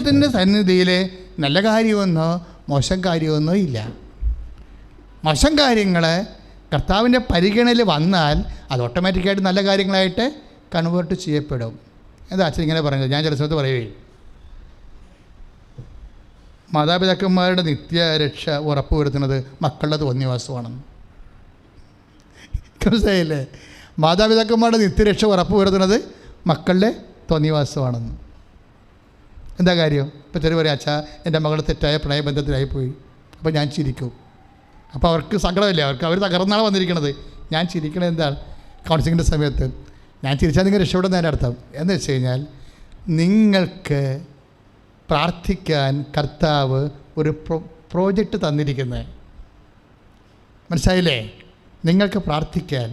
ദൈവത്തിൻ്റെ സന്നിധിയിൽ നല്ല കാര്യമൊന്നോ മോശം കാര്യമൊന്നോ ഇല്ല. മോശം കാര്യങ്ങൾ കർത്താവിൻ്റെ പരിഗണനയിൽ വന്നാൽ അത് ഓട്ടോമാറ്റിക്കായിട്ട് നല്ല കാര്യങ്ങളായിട്ട് കൺവേർട്ട് ചെയ്യപ്പെടും. എന്താ അച്ഛൻ ഇങ്ങനെ പറഞ്ഞത്? ഞാൻ ചില സ്ഥലത്ത് പറയുകയും, മാതാപിതാക്കന്മാരുടെ നിത്യരക്ഷ ഉറപ്പുവരുത്തുന്നത് മക്കളുടെ തോന്നിവാസമാണെന്ന്. മനസ്സിലായില്ലേ? മാതാപിതാക്കന്മാരുടെ നിത്യരക്ഷ ഉറപ്പുവരുത്തുന്നത് മക്കളുടെ തോന്നിവാസമാണെന്ന്. എന്താ കാര്യം? ഇപ്പോൾ ചെറിയ പറയാം, അച്ഛാ എൻ്റെ മകൾ തെറ്റായ പ്രണയബന്ധത്തിലായിപ്പോയി, അപ്പോൾ ഞാൻ ചിരിക്കും. അപ്പോൾ അവർക്ക് സങ്കടമില്ല, അവർ തകർന്നാണ് വന്നിരിക്കുന്നത്. ഞാൻ ചിരിക്കണത് എന്താണ്? കൗൺസിലിങ്ങിൻ്റെ സമയത്ത് ഞാൻ ചിരിച്ചാൽ നിങ്ങൾ രക്ഷപ്പെടുന്നതിൻ്റെ അർത്ഥം എന്ന് വെച്ച് കഴിഞ്ഞാൽ, നിങ്ങൾക്ക് പ്രാർത്ഥിക്കാൻ കർത്താവ് ഒരു പ്രോജക്റ്റ് തന്നിരിക്കുന്നത്. മനസ്സിലായില്ലേ? നിങ്ങൾക്ക് പ്രാർത്ഥിക്കാൻ.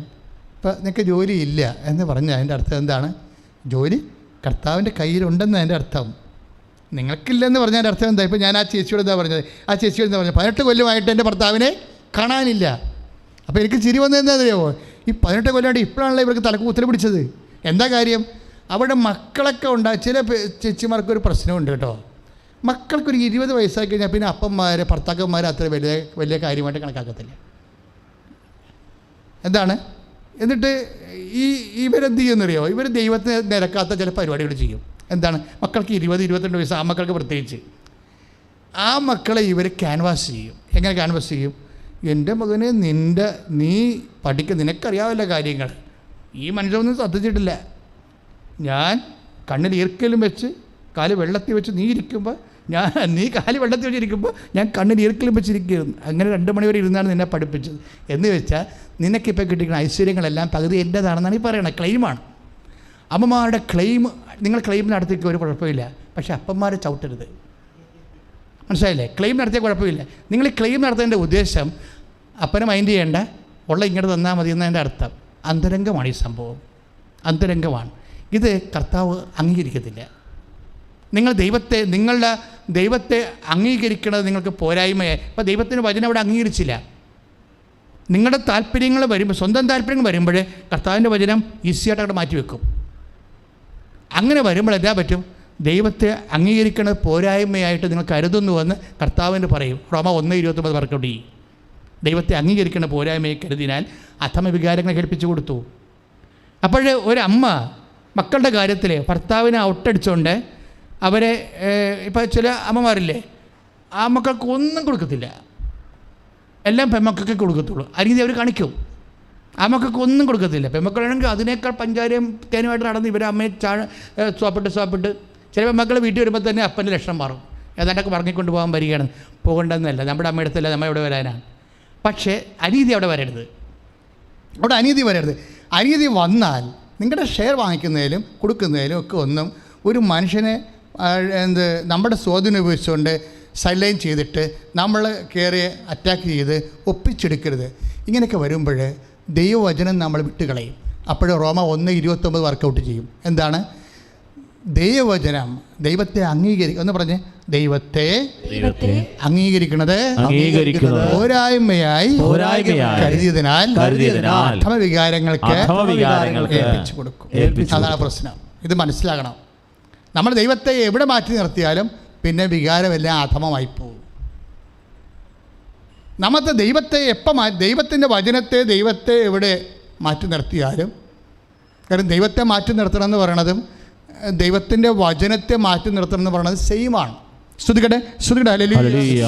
ഇപ്പം നിങ്ങൾക്ക് ജോലിയില്ല എന്ന് പറഞ്ഞാൽ അതിൻ്റെ അർത്ഥം എന്താണ്? ജോലി കർത്താവിൻ്റെ കയ്യിലുണ്ടെന്ന് അതിൻ്റെ അർത്ഥം. നിങ്ങൾക്കില്ലെന്ന് പറഞ്ഞതിൻ്റെ അർത്ഥം എന്താ? ഇപ്പോൾ ഞാൻ ആ ചേച്ചിയോട് എന്താ പറഞ്ഞത്? ആ ചേച്ചിയോട് എന്താ പറഞ്ഞത്? 18 കൊല്ലമായിട്ട് എൻ്റെ ഭർത്താവിനെ കാണാനില്ല. അപ്പോൾ എനിക്ക് ചിരി വന്നത് എന്താ അറിയാമോ? ഈ 18 കൊല്ലമായിട്ട് ഇപ്പോഴാണല്ലോ ഇവർക്ക് തലക്കൂത്തൽ പിടിച്ചത്. എന്താ കാര്യം? അവിടെ മക്കളൊക്കെ ഉണ്ടാകും. ചില ചേച്ചിമാർക്കൊരു പ്രശ്നമുണ്ട് കേട്ടോ. മക്കൾക്കൊരു 20 വയസ്സായി കഴിഞ്ഞാൽ പിന്നെ അപ്പന്മാർ ഭർത്താക്കന്മാർ അത്ര വലിയ കാര്യമായിട്ട് കണക്കാക്കത്തില്ല. എന്താണ്? എന്നിട്ട് ഇവരെന്ത് ചെയ്യുമെന്നറിയോ? ഇവർ ദൈവത്തിന് നിരക്കാത്ത ചില പരിപാടികൾ ചെയ്യും. എന്താണ്? മക്കൾക്ക് 20-22 വയസ്സ്, ആ മക്കൾക്ക് പ്രത്യേകിച്ച്, ആ മക്കളെ ഇവർ ക്യാൻവാസ് ചെയ്യും. എങ്ങനെ ക്യാൻവാസ് ചെയ്യും? എൻ്റെ മകന് നീ നിനക്കറിയാവല്ല കാര്യങ്ങൾ, ഈ മനുഷ്യനൊന്നും ശ്രദ്ധിച്ചിട്ടില്ല. ഞാൻ കണ്ണിൽ ഈർക്കലും വെച്ച് കാല് വെള്ളത്തിൽ വെച്ച് നീ കാല് വെള്ളത്തിൽ വെച്ചിരിക്കുമ്പോൾ ഞാൻ കണ്ണിൽ ഈർക്കലും വെച്ചിരിക്കുന്നു. അങ്ങനെ 2 മണി വരെ ഇരുന്നാണ് നിന്നെ പഠിപ്പിച്ചത് എന്ന് വെച്ചാൽ നിനക്കിപ്പോൾ കിട്ടിക്കുന്ന ഐശ്വര്യങ്ങളെല്ലാം പകുതി എൻ്റേതാണെന്നാണ് ഈ പറയണത്. ക്ലെയിമാണ്. അമ്മമാരുടെ ക്ലെയിം, നിങ്ങൾ ക്ലെയിം നടത്തിക്ക് ഒരു കുഴപ്പമില്ല, പക്ഷേ അപ്പന്മാരെ ചവിട്ടരുത്. മനസ്സിലായില്ലേ? ക്ലെയിം നടത്തിയ കുഴപ്പമില്ല. നിങ്ങൾ ഈ ക്ലെയിം നടത്തേണ്ട ഉദ്ദേശം അപ്പനെ മൈൻഡ് ചെയ്യേണ്ട, ഉള്ള ഇങ്ങോട്ട് തന്നാൽ മതി എന്നതിൻ്റെ അർത്ഥം. അന്തരംഗമാണ് ഈ സംഭവം, അന്തരംഗമാണ്. ഇത് കർത്താവ് അംഗീകരിക്കത്തില്ല. നിങ്ങളുടെ ദൈവത്തെ അംഗീകരിക്കുന്നത് നിങ്ങൾക്ക് പോരായ്മയെ. ഇപ്പോൾ ദൈവത്തിന് വചനം അവിടെ അംഗീകരിച്ചില്ല. നിങ്ങളുടെ താല്പര്യങ്ങൾ വരുമ്പോൾ, സ്വന്തം താല്പര്യങ്ങൾ വരുമ്പോൾ കർത്താവിൻ്റെ വചനം ഈസിയായിട്ട് അവിടെ മാറ്റിവെക്കും. അങ്ങനെ വരുമ്പോൾ എന്താ പറ്റും? ദൈവത്തെ അംഗീകരിക്കുന്നത് പോരായ്മയായിട്ട് നിങ്ങൾ കരുതുന്നുവെന്ന് കർത്താവിന് പറയും. റോമ 1:29 വർക്കൗട്ട് ചെയ്യും. ദൈവത്തെ അംഗീകരിക്കുന്ന പോരായ്മയെ കരുതിനാൽ അധമ വികാരങ്ങളെ കേൾപ്പിച്ചു കൊടുത്തു. അപ്പോൾ ഒരമ്മ മക്കളുടെ കാര്യത്തിൽ ഭർത്താവിനെ ഔട്ടടിച്ചുകൊണ്ട് അവരെ, ഇപ്പോൾ ചില അമ്മമാരില്ലേ, ആ മക്കൾക്ക് ഒന്നും കൊടുക്കത്തില്ല, എല്ലാം പെമ്മക്കൾക്ക് കൊടുക്കത്തുള്ളൂ. ആ രീതി അവർ കാണിക്കും. ആ മക്കൾക്ക് ഒന്നും കൊടുക്കത്തില്ല. പെമ്മക്കളാണെങ്കിൽ അതിനേക്കാൾ പഞ്ചാരയും തേനുമായിട്ട് നടന്ന് ഇവരെ അമ്മയെ സോപ്പിട്ട് ചില പെമ്മക്കൾ വീട്ടിൽ വരുമ്പോൾ തന്നെ അപ്പൻ്റെ ലക്ഷണം മാറും. ഏതാണ്ടൊക്കെ പറഞ്ഞിക്കൊണ്ട് പോകാൻ വരികയാണ്. പോകേണ്ടതെന്നല്ല, നമ്മുടെ അമ്മ എടുത്തല്ല, നമ്മൾ ഇവിടെ വരാനാണ്. പക്ഷേ അനീതി അവിടെ വരരുത്. അവിടെ അനീതി വരരുത്. അനീതി വന്നാൽ നിങ്ങളുടെ ഷെയർ വാങ്ങിക്കുന്നതിലും കൊടുക്കുന്നതിലും ഒക്കെ ഒന്നും ഒരു മനുഷ്യനെ നമ്മുടെ സ്വാധീനം ഉപയോഗിച്ചുകൊണ്ട് സൈലൈൻ ചെയ്തിട്ട് നമ്മൾ കയറി അറ്റാക്ക് ചെയ്ത് ഒപ്പിച്ചെടുക്കരുത്. ഇങ്ങനെയൊക്കെ വരുമ്പോൾ ദൈവവചനം നമ്മൾ വിട്ടുകളയും. അപ്പോൾ റോമ 1:29 വർക്കൗട്ട് ചെയ്യും. എന്താണ്? ദൈവവചനം ദൈവത്തെ ഒന്ന് പറഞ്ഞ്, ദൈവത്തെ അംഗീകരിക്കുന്നത് പോരായ്മയായി കരുതിയതിനാൽ അധമവികാരങ്ങൾക്ക് ഏൽപ്പിച്ചു കൊടുക്കും. അതാണ് പ്രശ്നം. ഇത് മനസ്സിലാകണം. നമ്മൾ ദൈവത്തെ എവിടെ മാറ്റി നിർത്തിയാലും പിന്നെ വികാരമെല്ലാം അധമമായി പോകും. നമുക്ക് ദൈവത്തിൻ്റെ വചനത്തെ ദൈവത്തെ എവിടെ മാറ്റി നിർത്തിയാലും, കാരണം ദൈവത്തെ മാറ്റി നിർത്തണം എന്ന് പറയണതും ദൈവത്തിൻ്റെ വചനത്തെ മാറ്റി നിർത്തണം എന്ന് പറയുന്നത് സെയിമാണ്. സ്തുതിക്കട്ടെ, ഹല്ലേലൂയ,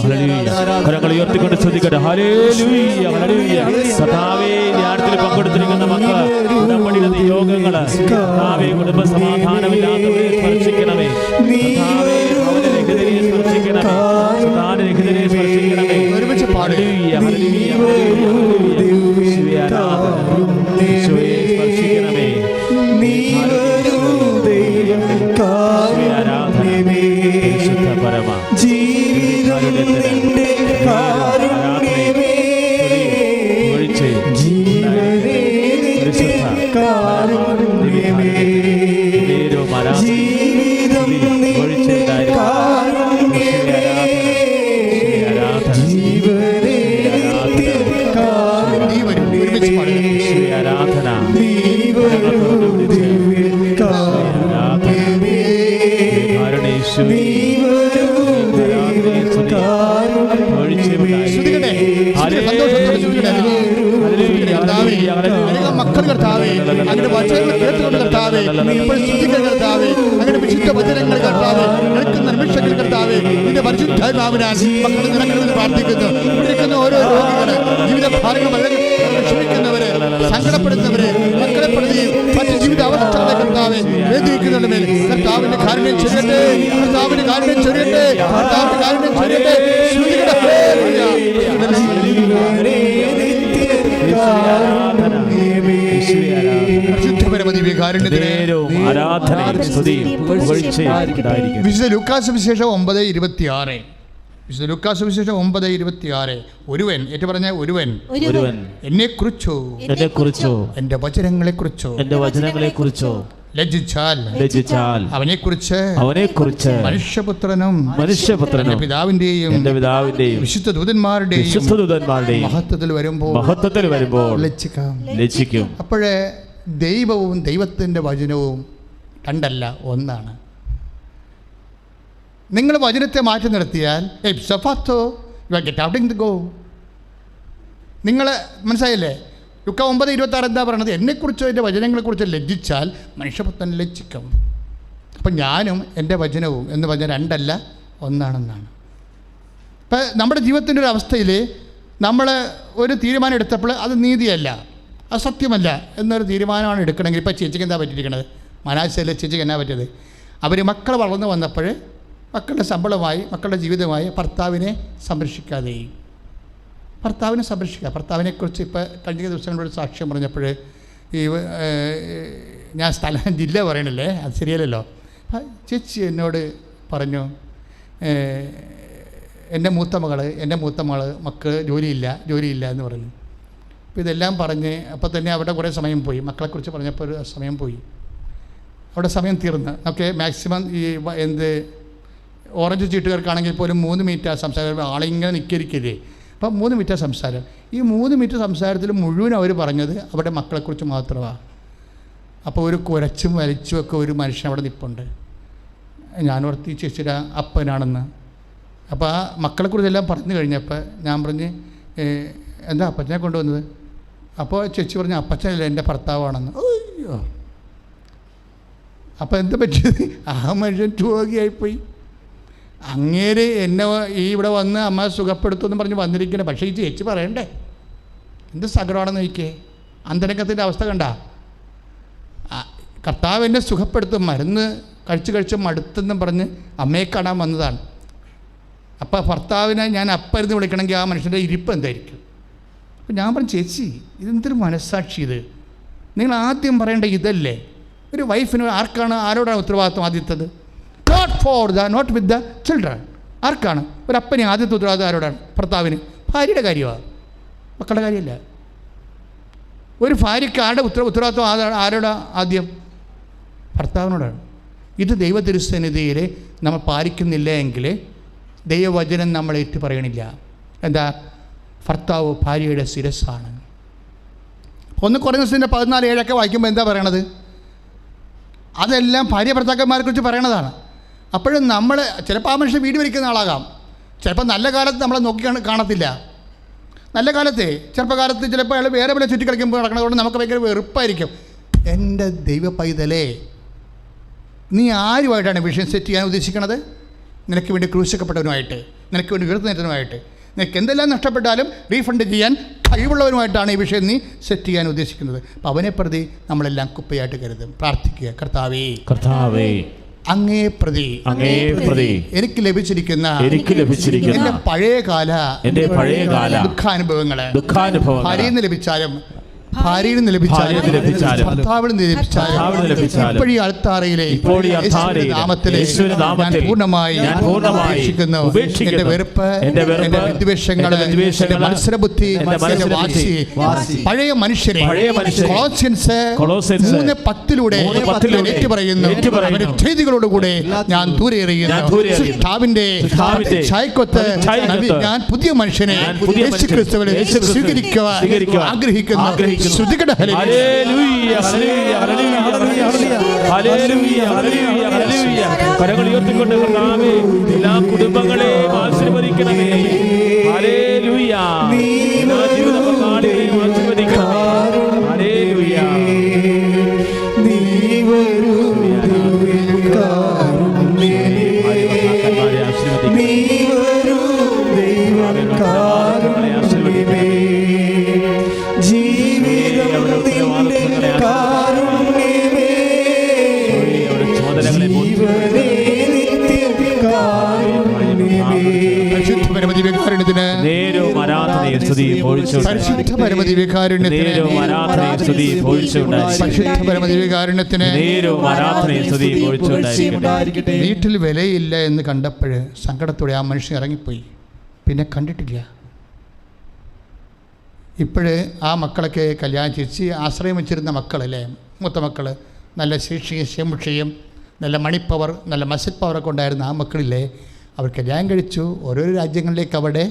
കരങ്ങൾ ഉയർത്തിക്കൊണ്ട് സ്തുതിക്കട്ടെ. Hallelujah, hallelujah. കർത്താവേ, ധ്യാനത്തിൽ പങ്കെടുത്തിരിക്കുന്ന മക്കൾ ഉടമ്പടിയുടെ നിയോഗങ്ങൾ കർത്താവേ, കുടുംബ സമാധാനമില്ലാത്തവരെ സ്പർശിക്കണമേ. കർത്താവേ, ഭവനരഹിതരെ സ്പർശിക്കണമേ. സന്താനരഹിതരെ സ്പർശിക്കണമേ. ഒരുമിച്ച് ഹല്ലേലൂയ, ഹല്ലേലൂയ, ഹല്ലേലൂയ. ഈശോയെ സ്പർശിക്കണമേ. ജീവിതത്തിന്റെ കാരുണ്യമേ, ജീവനേ കാരുണ്യമേ, ജീവിതം നിന്റെ കാരുണ്യമേ, ജീവനേ കാരുണ്യമേ. മക്കൾ കർത്താവേ, അങ്ങനെ വചനങ്ങൾ കേട്ടുകൊണ്ട് കർത്താവേ, കർത്താവേ, അങ്ങനെ വിശുദ്ധ വചനങ്ങൾ കർത്താവേ, കേൾക്കുന്ന നിമിഷങ്ങൾ കർത്താവേ, നിന്റെ പരിശുദ്ധാത്മാവിനാൽ മക്കൾ നിറങ്ങണമെന്ന് പ്രാർത്ഥിക്കുന്നു. ഇരിക്കുന്ന ഓരോ രോഗികള്, ജീവിത ഭാരങ്ങൾ വിഷമിക്കുന്നവര്, സങ്കടപ്പെടുന്നവര്, മക്കളെ പ്രതിയും മറ്റ് ജീവിത അവസ്ഥകളെ കർത്താവേ വേദിക്കുന്നതിന്റെ മേൽ കർത്താവിന്റെ കാരുണ്യം ചൊരിയട്ടെ, കർത്താവിന്റെ കാരുണ്യം ചൊരിയട്ടെ, കർത്താവിന്റെ കാരുണ്യം ചൊരിയട്ടെ. വിശുദ്ധ ലൂക്കാസ് സുവിശേഷം 9:26. വിശുദ്ധ ലൂക്കാസ് സുവിശേഷം 9:26. ഒരുവൻ ഏറ്റു പറഞ്ഞ ഒരുവൻ എന്നെക്കുറിച്ചോ എന്റെ വചനങ്ങളെക്കുറിച്ചോ ലജ്ജിച്ചാൽ അവനെക്കുറിച്ച് മനുഷ്യപുത്രനും പിതാവിന്റെയും വിശുദ്ധ ദൂതന്മാരുടെയും മഹത്വത്തിൽ വരുമ്പോൾ ലജ്ജിക്കും. അപ്പോഴേ ദൈവവും ദൈവത്തിൻ്റെ വചനവും രണ്ടല്ല, ഒന്നാണ്. നിങ്ങൾ വചനത്തെ മാറ്റി നിർത്തിയാൽ നിങ്ങൾ മനസ്സിലായില്ലേ? ലുക്ക 9:26 എന്താ പറയണത്? എന്നെക്കുറിച്ചോ എൻ്റെ വചനങ്ങളെക്കുറിച്ച് ലജ്ജിച്ചാൽ മനുഷ്യപുത്രൻ ലജ്ജിക്കും. അപ്പം ഞാനും എൻ്റെ വചനവും എന്ന് പറഞ്ഞാൽ രണ്ടല്ല, ഒന്നാണെന്നാണ്. ഇപ്പം നമ്മുടെ ജീവിതത്തിൻ്റെ ഒരു അവസ്ഥയിൽ നമ്മൾ ഒരു തീരുമാനം എടുത്തപ്പോൾ അത് നീതിയല്ല, അത് സത്യമല്ല എന്നൊരു തീരുമാനമാണ് എടുക്കണമെങ്കിൽ ഇപ്പോൾ ചേച്ചിക്ക് എന്താ പറ്റിയിരിക്കണത്? മനാശയിലെ ചേച്ചിക്ക് എന്നാ പറ്റിയത്? അവർ മക്കൾ വളർന്നു വന്നപ്പോൾ മക്കളുടെ ശമ്പളമായി മക്കളുടെ ജീവിതമായി ഭർത്താവിനെ സംരക്ഷിക്കാതെയും ഭർത്താവിനെക്കുറിച്ച് ഇപ്പോൾ കഴിഞ്ഞ ദിവസങ്ങളോട് സാക്ഷ്യം പറഞ്ഞപ്പോൾ ഞാൻ ജില്ല പറയണല്ലേ, അത് ശരിയല്ലല്ലോ. ചേച്ചി എന്നോട് പറഞ്ഞു, എൻ്റെ മൂത്ത മകൾ മക്കൾ ജോലിയില്ല എന്ന് പറഞ്ഞു. അപ്പോൾ ഇതെല്ലാം പറഞ്ഞ് അപ്പോൾ തന്നെ അവിടെ കുറേ സമയം പോയി. മക്കളെക്കുറിച്ച് പറഞ്ഞപ്പോൾ ഒരു സമയം പോയി, അവിടെ സമയം തീർന്ന്. ഓക്കെ, മാക്സിമം ഈ ഓറഞ്ച് ചീട്ടുകാർക്കാണെങ്കിൽ പോലും 3 മിനിറ്റ് സംസാരം, ആളിങ്ങനെ നിൽക്കരിക്കരുത്. അപ്പം 3 മിനിറ്റ് സംസാരം. ഈ 3 മിനിറ്റ് സംസാരത്തിൽ മുഴുവൻ അവർ പറഞ്ഞത് അവിടെ മക്കളെക്കുറിച്ച് മാത്രമാണ്. അപ്പോൾ ഒരു കുരച്ചും വലിച്ചും ഒക്കെ ഒരു മനുഷ്യൻ അവിടെ നിൽപ്പുണ്ട്. ഞാനോർത്തി ചേച്ചിയുടെ അപ്പനാണെന്ന്. അപ്പോൾ ആ മക്കളെക്കുറിച്ചെല്ലാം പറഞ്ഞു കഴിഞ്ഞപ്പോൾ ഞാൻ പറഞ്ഞ്, എന്താ അപ്പച്ചനെ കൊണ്ടുവന്നത്? അപ്പോൾ ചേച്ചി പറഞ്ഞു, അപ്പച്ചനല്ല, എൻ്റെ ഭർത്താവാണെന്ന്. അയ്യോ, അപ്പോൾ എന്താ പറ്റിയത്? ആ മനുഷ്യൻ രോഗിയായിപ്പോയി. അങ്ങേര് എന്നെ ഇവിടെ വന്ന് അമ്മ സുഖപ്പെടുത്തുമെന്ന് പറഞ്ഞ് വന്നിരിക്കണേ. പക്ഷേ ഈ ചേച്ചി പറയണ്ടേ എന്ത് സങ്കടമാണെന്ന് നോക്കിയേ. അന്തരംഗത്തിൻ്റെ അവസ്ഥ കണ്ട. കർത്താവ് എന്നെ സുഖപ്പെടുത്തും, മരുന്ന് കഴിച്ച് മടുത്തെന്നും പറഞ്ഞ് അമ്മയെ കാണാൻ വന്നതാണ്. അപ്പോൾ ഭർത്താവിനെ ഞാൻ അപ്പരുന്ന് വിളിക്കണമെങ്കിൽ ആ മനുഷ്യൻ്റെ ഇരിപ്പ് എന്തായിരിക്കും? അപ്പോൾ ഞാൻ പറഞ്ഞു, ചേച്ചി ഇതെന്തൊരു മനസ്സാക്ഷി ഇത്? നിങ്ങൾ ആദ്യം പറയേണ്ട ഇതല്ലേ? ഒരു വൈഫിന് ആരോടാണ് ഉത്തരവാദിത്വം ആദ്യത്തത്? Not with the children. ആർക്കാണ്? ഒരു അപ്പന് ആദ്യത്തെ ഉത്തരവാദിത്വം ആരോടാണ്? ഭർത്താവിന്. ഭാര്യയുടെ കാര്യമാണ്, മക്കളുടെ കാര്യമല്ല. ഒരു ഭാര്യയ്ക്ക് ഉത്തരവാദിത്വം ആരോടാ? ആദ്യം ഭർത്താവിനോടാണ്. ഇത് ദൈവ തിരുസന്നിധിയിൽ നമ്മൾ പാലിക്കുന്നില്ല എങ്കിൽ ദൈവവചനം നമ്മൾ ഏറ്റു പറയണില്ല. എന്താ? ഭർത്താവ് ഭാര്യയുടെ ശിരസ്സാണ്. 1 കൊരിന്ത്യർ 14:7 വായിക്കുമ്പോൾ എന്താ പറയണത്? അതെല്ലാം ഭാര്യ ഭർത്താക്കന്മാരെ കുറിച്ച് പറയണതാണ്. അപ്പോഴും നമ്മൾ ചിലപ്പോൾ ആ മനുഷ്യൻ വീട് വലിക്കുന്ന ആളാകാം. ചിലപ്പോൾ നല്ല കാലത്ത് നമ്മളെ നോക്കി കാണത്തില്ല. നല്ല കാലത്തെ ചെറുപ്പകാലത്ത് ചിലപ്പോൾ അയാൾ വേറെ പോലെ ചുറ്റിക്കളിക്കുമ്പോൾ നടക്കണതുകൊണ്ട് നമുക്ക് ഭയങ്കര വെറുപ്പായിരിക്കും. എൻ്റെ ദൈവ പൈതലേ, നീ ആരുമായിട്ടാണ് വിഷയം സെറ്റ് ചെയ്യാൻ ഉദ്ദേശിക്കണത്? നിനക്ക് വേണ്ടി ക്രൂശിക്കപ്പെട്ടവനുമായിട്ട്, നിനക്ക് വേണ്ടി ഉയർത്തുന്നേറ്റനുമായിട്ട്, നിനക്ക് എന്തെല്ലാം നഷ്ടപ്പെട്ടാലും റീഫണ്ട് ചെയ്യാൻ കഴിവുള്ളവനുമായിട്ടാണ് ഈ വിഷയം നീ സെറ്റ് ചെയ്യാൻ ഉദ്ദേശിക്കുന്നത്. അപ്പം അവനെ പ്രതി നമ്മളെല്ലാം കുപ്പയായിട്ട് കരുതും. പ്രാർത്ഥിക്കുക, കർത്താവേ അങ്ങേ പ്രതി എനിക്ക് ലഭിച്ചിരിക്കുന്ന എൻ്റെ പഴയകാല ദുഃഖാനുഭവങ്ങളെ ഭാര്യയിൽ നിന്ന് ലഭിച്ചാലും ഭർത്താവിൽ നിന്ന് ലഭിച്ചാലും ഇപ്പോഴീ അൾത്താരയിലെ നാമത്തിലെ പൂർണ്ണമായി ഉപേക്ഷിക്കുന്നു. എൻ്റെ വെറുപ്പ്, എൻ്റെ വിദ്വേഷങ്ങൾ, എൻ്റെ മത്സരബുദ്ധി, എൻ്റെ വാശി, പഴയ മനുഷ്യരെ കൊളോസ്യൻസ് 3:10 ഏറ്റുപറയുന്നു. അവന്റെ ചെയ്തികളോടുകൂടെ ഞാൻ ദൂരെ എറിയുന്നു. സൃഷ്ടാവിന്റെ ഛായക്കൊത്ത് ഞാൻ പുതിയ മനുഷ്യനെ യേശുക്രിസ്തുവിനെ സ്വീകരിക്കുവാൻ ആഗ്രഹിക്കുന്നു. കരങ്ങൾ ഉയർത്തിക്കൊണ്ട് എല്ലാ കുടുംബങ്ങളെയും ആശീർവദിക്കണമേ. ഹല്ലേലൂയ. സ്തുതിയും പുകഴ്ചയും പരിശുദ്ധ പരമദിവ്യകാരുണ്യത്തിന് പരിശുദ്ധ പരമദിവ്യകാരുണ്യത്തിന് വീട്ടിൽ വിലയില്ല എന്ന് കണ്ടപ്പോൾ സങ്കടത്തോടെ ആ മനുഷ്യൻ ഇറങ്ങിപ്പോയി. പിന്നെ കണ്ടിട്ടില്ല. ഇപ്പോഴ് ആ മക്കളൊക്കെ കല്യാണം ചേച്ചി ആശ്രയം വെച്ചിരുന്ന മക്കളല്ലേ, മൂത്ത മക്കൾ, നല്ല ശിക്ഷയും ശമുക്ഷയും നല്ല മണിപ്പവർ നല്ല മസിൽ പവറൊക്കെ ഉണ്ടായിരുന്ന ആ മക്കളില്ലേ, അവർ കല്യാണം കഴിച്ചു. ഓരോരോ രാജ്യങ്ങളിലേക്ക് അവിടെ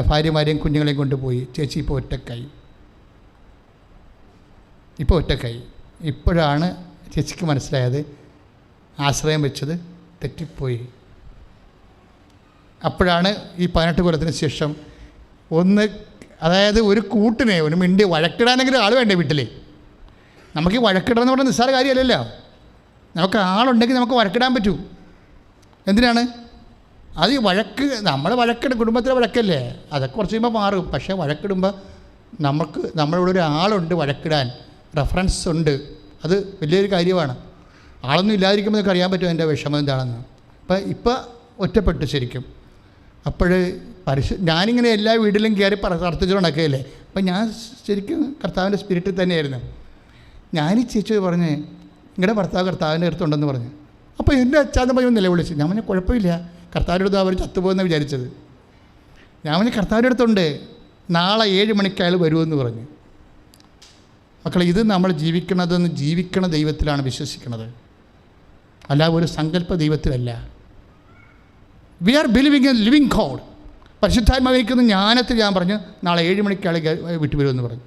ഭാര്യമാരെയും കുഞ്ഞുങ്ങളെയും കൊണ്ടുപോയി. ചേച്ചി ഇപ്പോൾ ഒറ്റക്കായി. ഇപ്പോഴാണ് ചേച്ചിക്ക് മനസ്സിലായത് ആശ്രയം വെച്ചത് തെറ്റിപ്പോയി. അപ്പോഴാണ് ഈ 18 കൊല്ലത്തിന് ശേഷം അതായത് ഒരു കൂട്ടിനെ ഒരു മിണ്ടി വഴക്കിടാനെങ്കിലും ആൾ വേണ്ടേ വീട്ടിൽ. നമുക്ക് ഈ വഴക്കിടാന്ന് പറഞ്ഞാൽ നിസ്സാര കാര്യമല്ലല്ലോ. നമുക്ക് ആളുണ്ടെങ്കിൽ നമുക്ക് വഴക്കിടാൻ പറ്റൂ. എന്തിനാണ് അത്? ഈ വഴക്ക് നമ്മൾ വഴക്കിടും, കുടുംബത്തിലെ വഴക്കല്ലേ, അതൊക്കെ കുറച്ച് കഴിയുമ്പോൾ മാറും. പക്ഷേ വഴക്കിടുമ്പോൾ നമ്മളിവിടെ ഒരു ആളുണ്ട് വഴക്കിടാൻ, റെഫറൻസ് ഉണ്ട്. അത് വലിയൊരു കാര്യമാണ്. ആളൊന്നും ഇല്ലാതിരിക്കുമ്പോൾ നമുക്ക് അറിയാൻ പറ്റും എൻ്റെ വിഷമം എന്താണെന്ന്. ഇപ്പം ഒറ്റപ്പെട്ടു ശരിക്കും. അപ്പോൾ ഞാനിങ്ങനെ എല്ലാ വീട്ടിലും കയറി പ്രാർത്ഥിച്ചു നടക്കുകയല്ലേ. അപ്പം ഞാൻ ശരിക്കും കർത്താവിൻ്റെ സ്പിരിറ്റിൽ തന്നെയായിരുന്നു. ഞാൻ ഈ ചേച്ചി പറഞ്ഞ് നിങ്ങളുടെ ഭർത്താവ് കർത്താവിൻ്റെ അടുത്തുണ്ടെന്ന് പറഞ്ഞു. അപ്പോൾ എൻ്റെ അച്ഛാന്ന് പറഞ്ഞ് നിലവിളിച്ചു. ഞാൻ പറഞ്ഞാൽ കുഴപ്പമില്ല, കർത്താവിൻ്റെ അടുത്ത് അവർ ചത്തുപോകുന്ന വിചാരിച്ചത്. ഞാൻ പറഞ്ഞ് കർത്താവിൻ്റെ അടുത്തുണ്ട്, നാളെ 7 മണിക്ക് അയാൾ വരുമെന്ന് പറഞ്ഞു. മക്കളെ, ഇത് നമ്മൾ ജീവിക്കണ ദൈവത്തിലാണ് വിശ്വസിക്കുന്നത്, അല്ല ഒരു സങ്കല്പ ദൈവത്തിലല്ല. We are believing a living God. പരിശുദ്ധാത്മാവിരിക്കുന്ന ജ്ഞാനത്തിൽ ഞാൻ പറഞ്ഞു നാളെ 7 മണിക്ക് ആൾ വിട്ടു വരുമെന്ന് പറഞ്ഞു.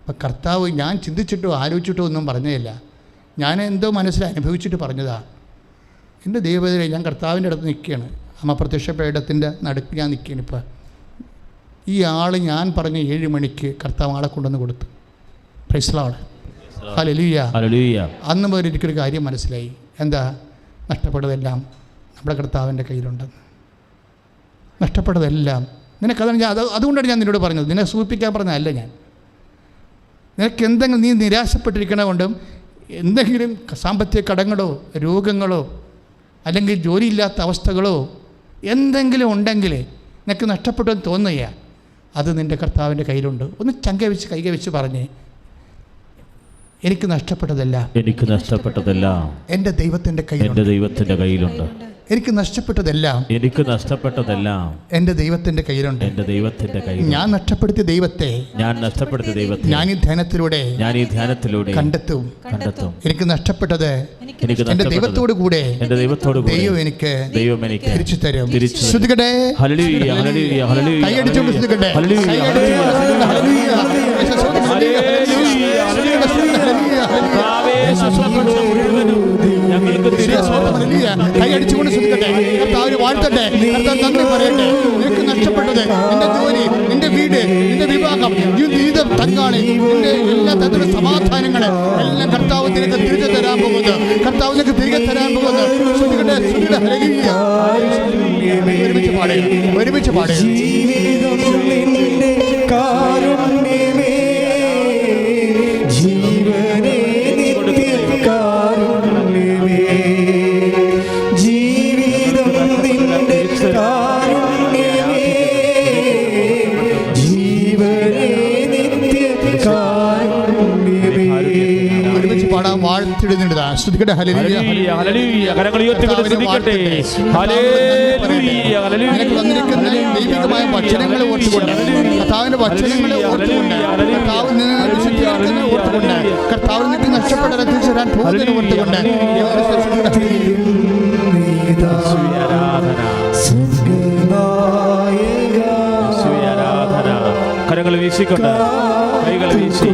അപ്പം കർത്താവ് ഞാൻ ചിന്തിച്ചിട്ടോ ആലോചിച്ചിട്ടോ ഒന്നും പറഞ്ഞതല്ല, ഞാൻ എന്തോ മനസ്സിൽ അനുഭവിച്ചിട്ട് പറഞ്ഞതാണ്. എൻ്റെ ദൈവത്തിലെ ഞാൻ കർത്താവിൻ്റെ അടുത്ത് നിൽക്കുകയാണ്. പ്രത്യക്ഷ പേടത്തിൻ്റെ നടുക്ക് ഞാൻ നിൽക്കുകയാണ്. ഇപ്പം ഈ ആൾ ഞാൻ പറഞ്ഞ 7 മണിക്ക് കർത്താവ് ആളെ കൊണ്ടുവന്ന് കൊടുത്തു. Praise the Lord, hallelujah. അന്ന് മുതൽ എനിക്കൊരു കാര്യം മനസ്സിലായി. എന്താ? നഷ്ടപ്പെട്ടതെല്ലാം നമ്മുടെ കർത്താവിൻ്റെ കയ്യിലുണ്ടെന്ന്. നഷ്ടപ്പെട്ടതെല്ലാം നിനക്കത് അതുകൊണ്ടാണ് ഞാൻ നിന്നോട് പറഞ്ഞത്. നിന്നെ സൂചിപ്പിക്കാൻ പറഞ്ഞതല്ല ഞാൻ. നിനക്ക് എന്തെങ്കിലും നീ നിരാശപ്പെട്ടിരിക്കണ കൊണ്ടും എന്തെങ്കിലും സാമ്പത്തിക കടങ്ങളോ രോഗങ്ങളോ അല്ലെങ്കിൽ ജോലിയില്ലാത്ത അവസ്ഥകളോ എന്തെങ്കിലും ഉണ്ടെങ്കിൽ നിനക്ക് നഷ്ടപ്പെട്ടെന്ന് തോന്നുക, അത് നിൻ്റെ കർത്താവിൻ്റെ കയ്യിലുണ്ട്. ഒന്ന് ചങ്കവെച്ച് കൈകവെച്ച് പറഞ്ഞേ, എനിക്ക് നഷ്ടപ്പെട്ടതെല്ലാം എൻ്റെ ദൈവത്തിൻ്റെ കയ്യിലുണ്ട്. എനിക്ക് നഷ്ടപ്പെട്ടതെല്ലാം എൻ്റെ ദൈവത്തിൻ്റെ കയ്യിലുണ്ട്. ഞാൻ നഷ്ടപ്പെടുത്തിയ ദൈവത്തെ ഞാൻ ഈ ധ്യാനത്തിലൂടെ കണ്ടെത്തും. എനിക്ക് നഷ്ടപ്പെട്ടത് എൻ്റെ ദൈവത്തോട് കൂടെ ദൈവം എനിക്ക് തിരിച്ചു തരും. ശ്രദ്ധിക്കട്ടെ, കൈയടിച്ചുകൊണ്ട് ശ്രദ്ധിക്കട്ടെ. കൈയടിച്ചുകൊണ്ട് ശ്രദ്ധിക്കട്ടെ. കർത്താവ് വാഴ്ത്തട്ടെ, കർത്താവ് നന്ദി പറയട്ടെ. നിനക്ക് നഷ്ടപ്പെട്ടത് നിന്റെ ജോലി, നിന്റെ വീട്, നിന്റെ വിവാഹം, ജീവിത പങ്കാളി, നിന്റെ എല്ലാ തരത്തിലുള്ള സമാധാനങ്ങളെ എല്ലാം കർത്താവ് നിനക്ക് തിരികെ തരാൻ പോകുന്നത്. കർത്താവ് നിനക്ക് തിരികെ തരാൻ പോകുന്നത്. ശ്രദ്ധിക്കട്ടെ, ഒരുമിച്ച് പാടുക. ശ്രദ്ധിക്കട്ടെ, ഹല്ലേലൂയ, ഹല്ലേലൂയ. കരങ്ങൾ ഉയർത്തിക്കൊണ്ട് ശ്രദ്ധിക്കട്ടെ. Hallelujah, hallelujah. നിനക്ക് വന്നിരിക്കുന്ന ദൈവികമായ വചനങ്ങൾ ഓർത്തുകൊണ്ട്, കർത്താവിന്റെ വചനങ്ങൾ ഓർത്തുകൊണ്ട്, കർത്താവിൽ നിന്ന് വിശുദ്ധീകരണങ്ങൾ ഓർത്തുകൊണ്ട്, കർത്താവിൽ നിന്ന് നഷ്ടപ്പെട്ട തിരിച്ചു തരാൻ പോകുന്നതിന് ഓർത്തുകൊണ്ട് കരങ്ങൾ വീശിക്കൊണ്ട് കൈകൾ വീശി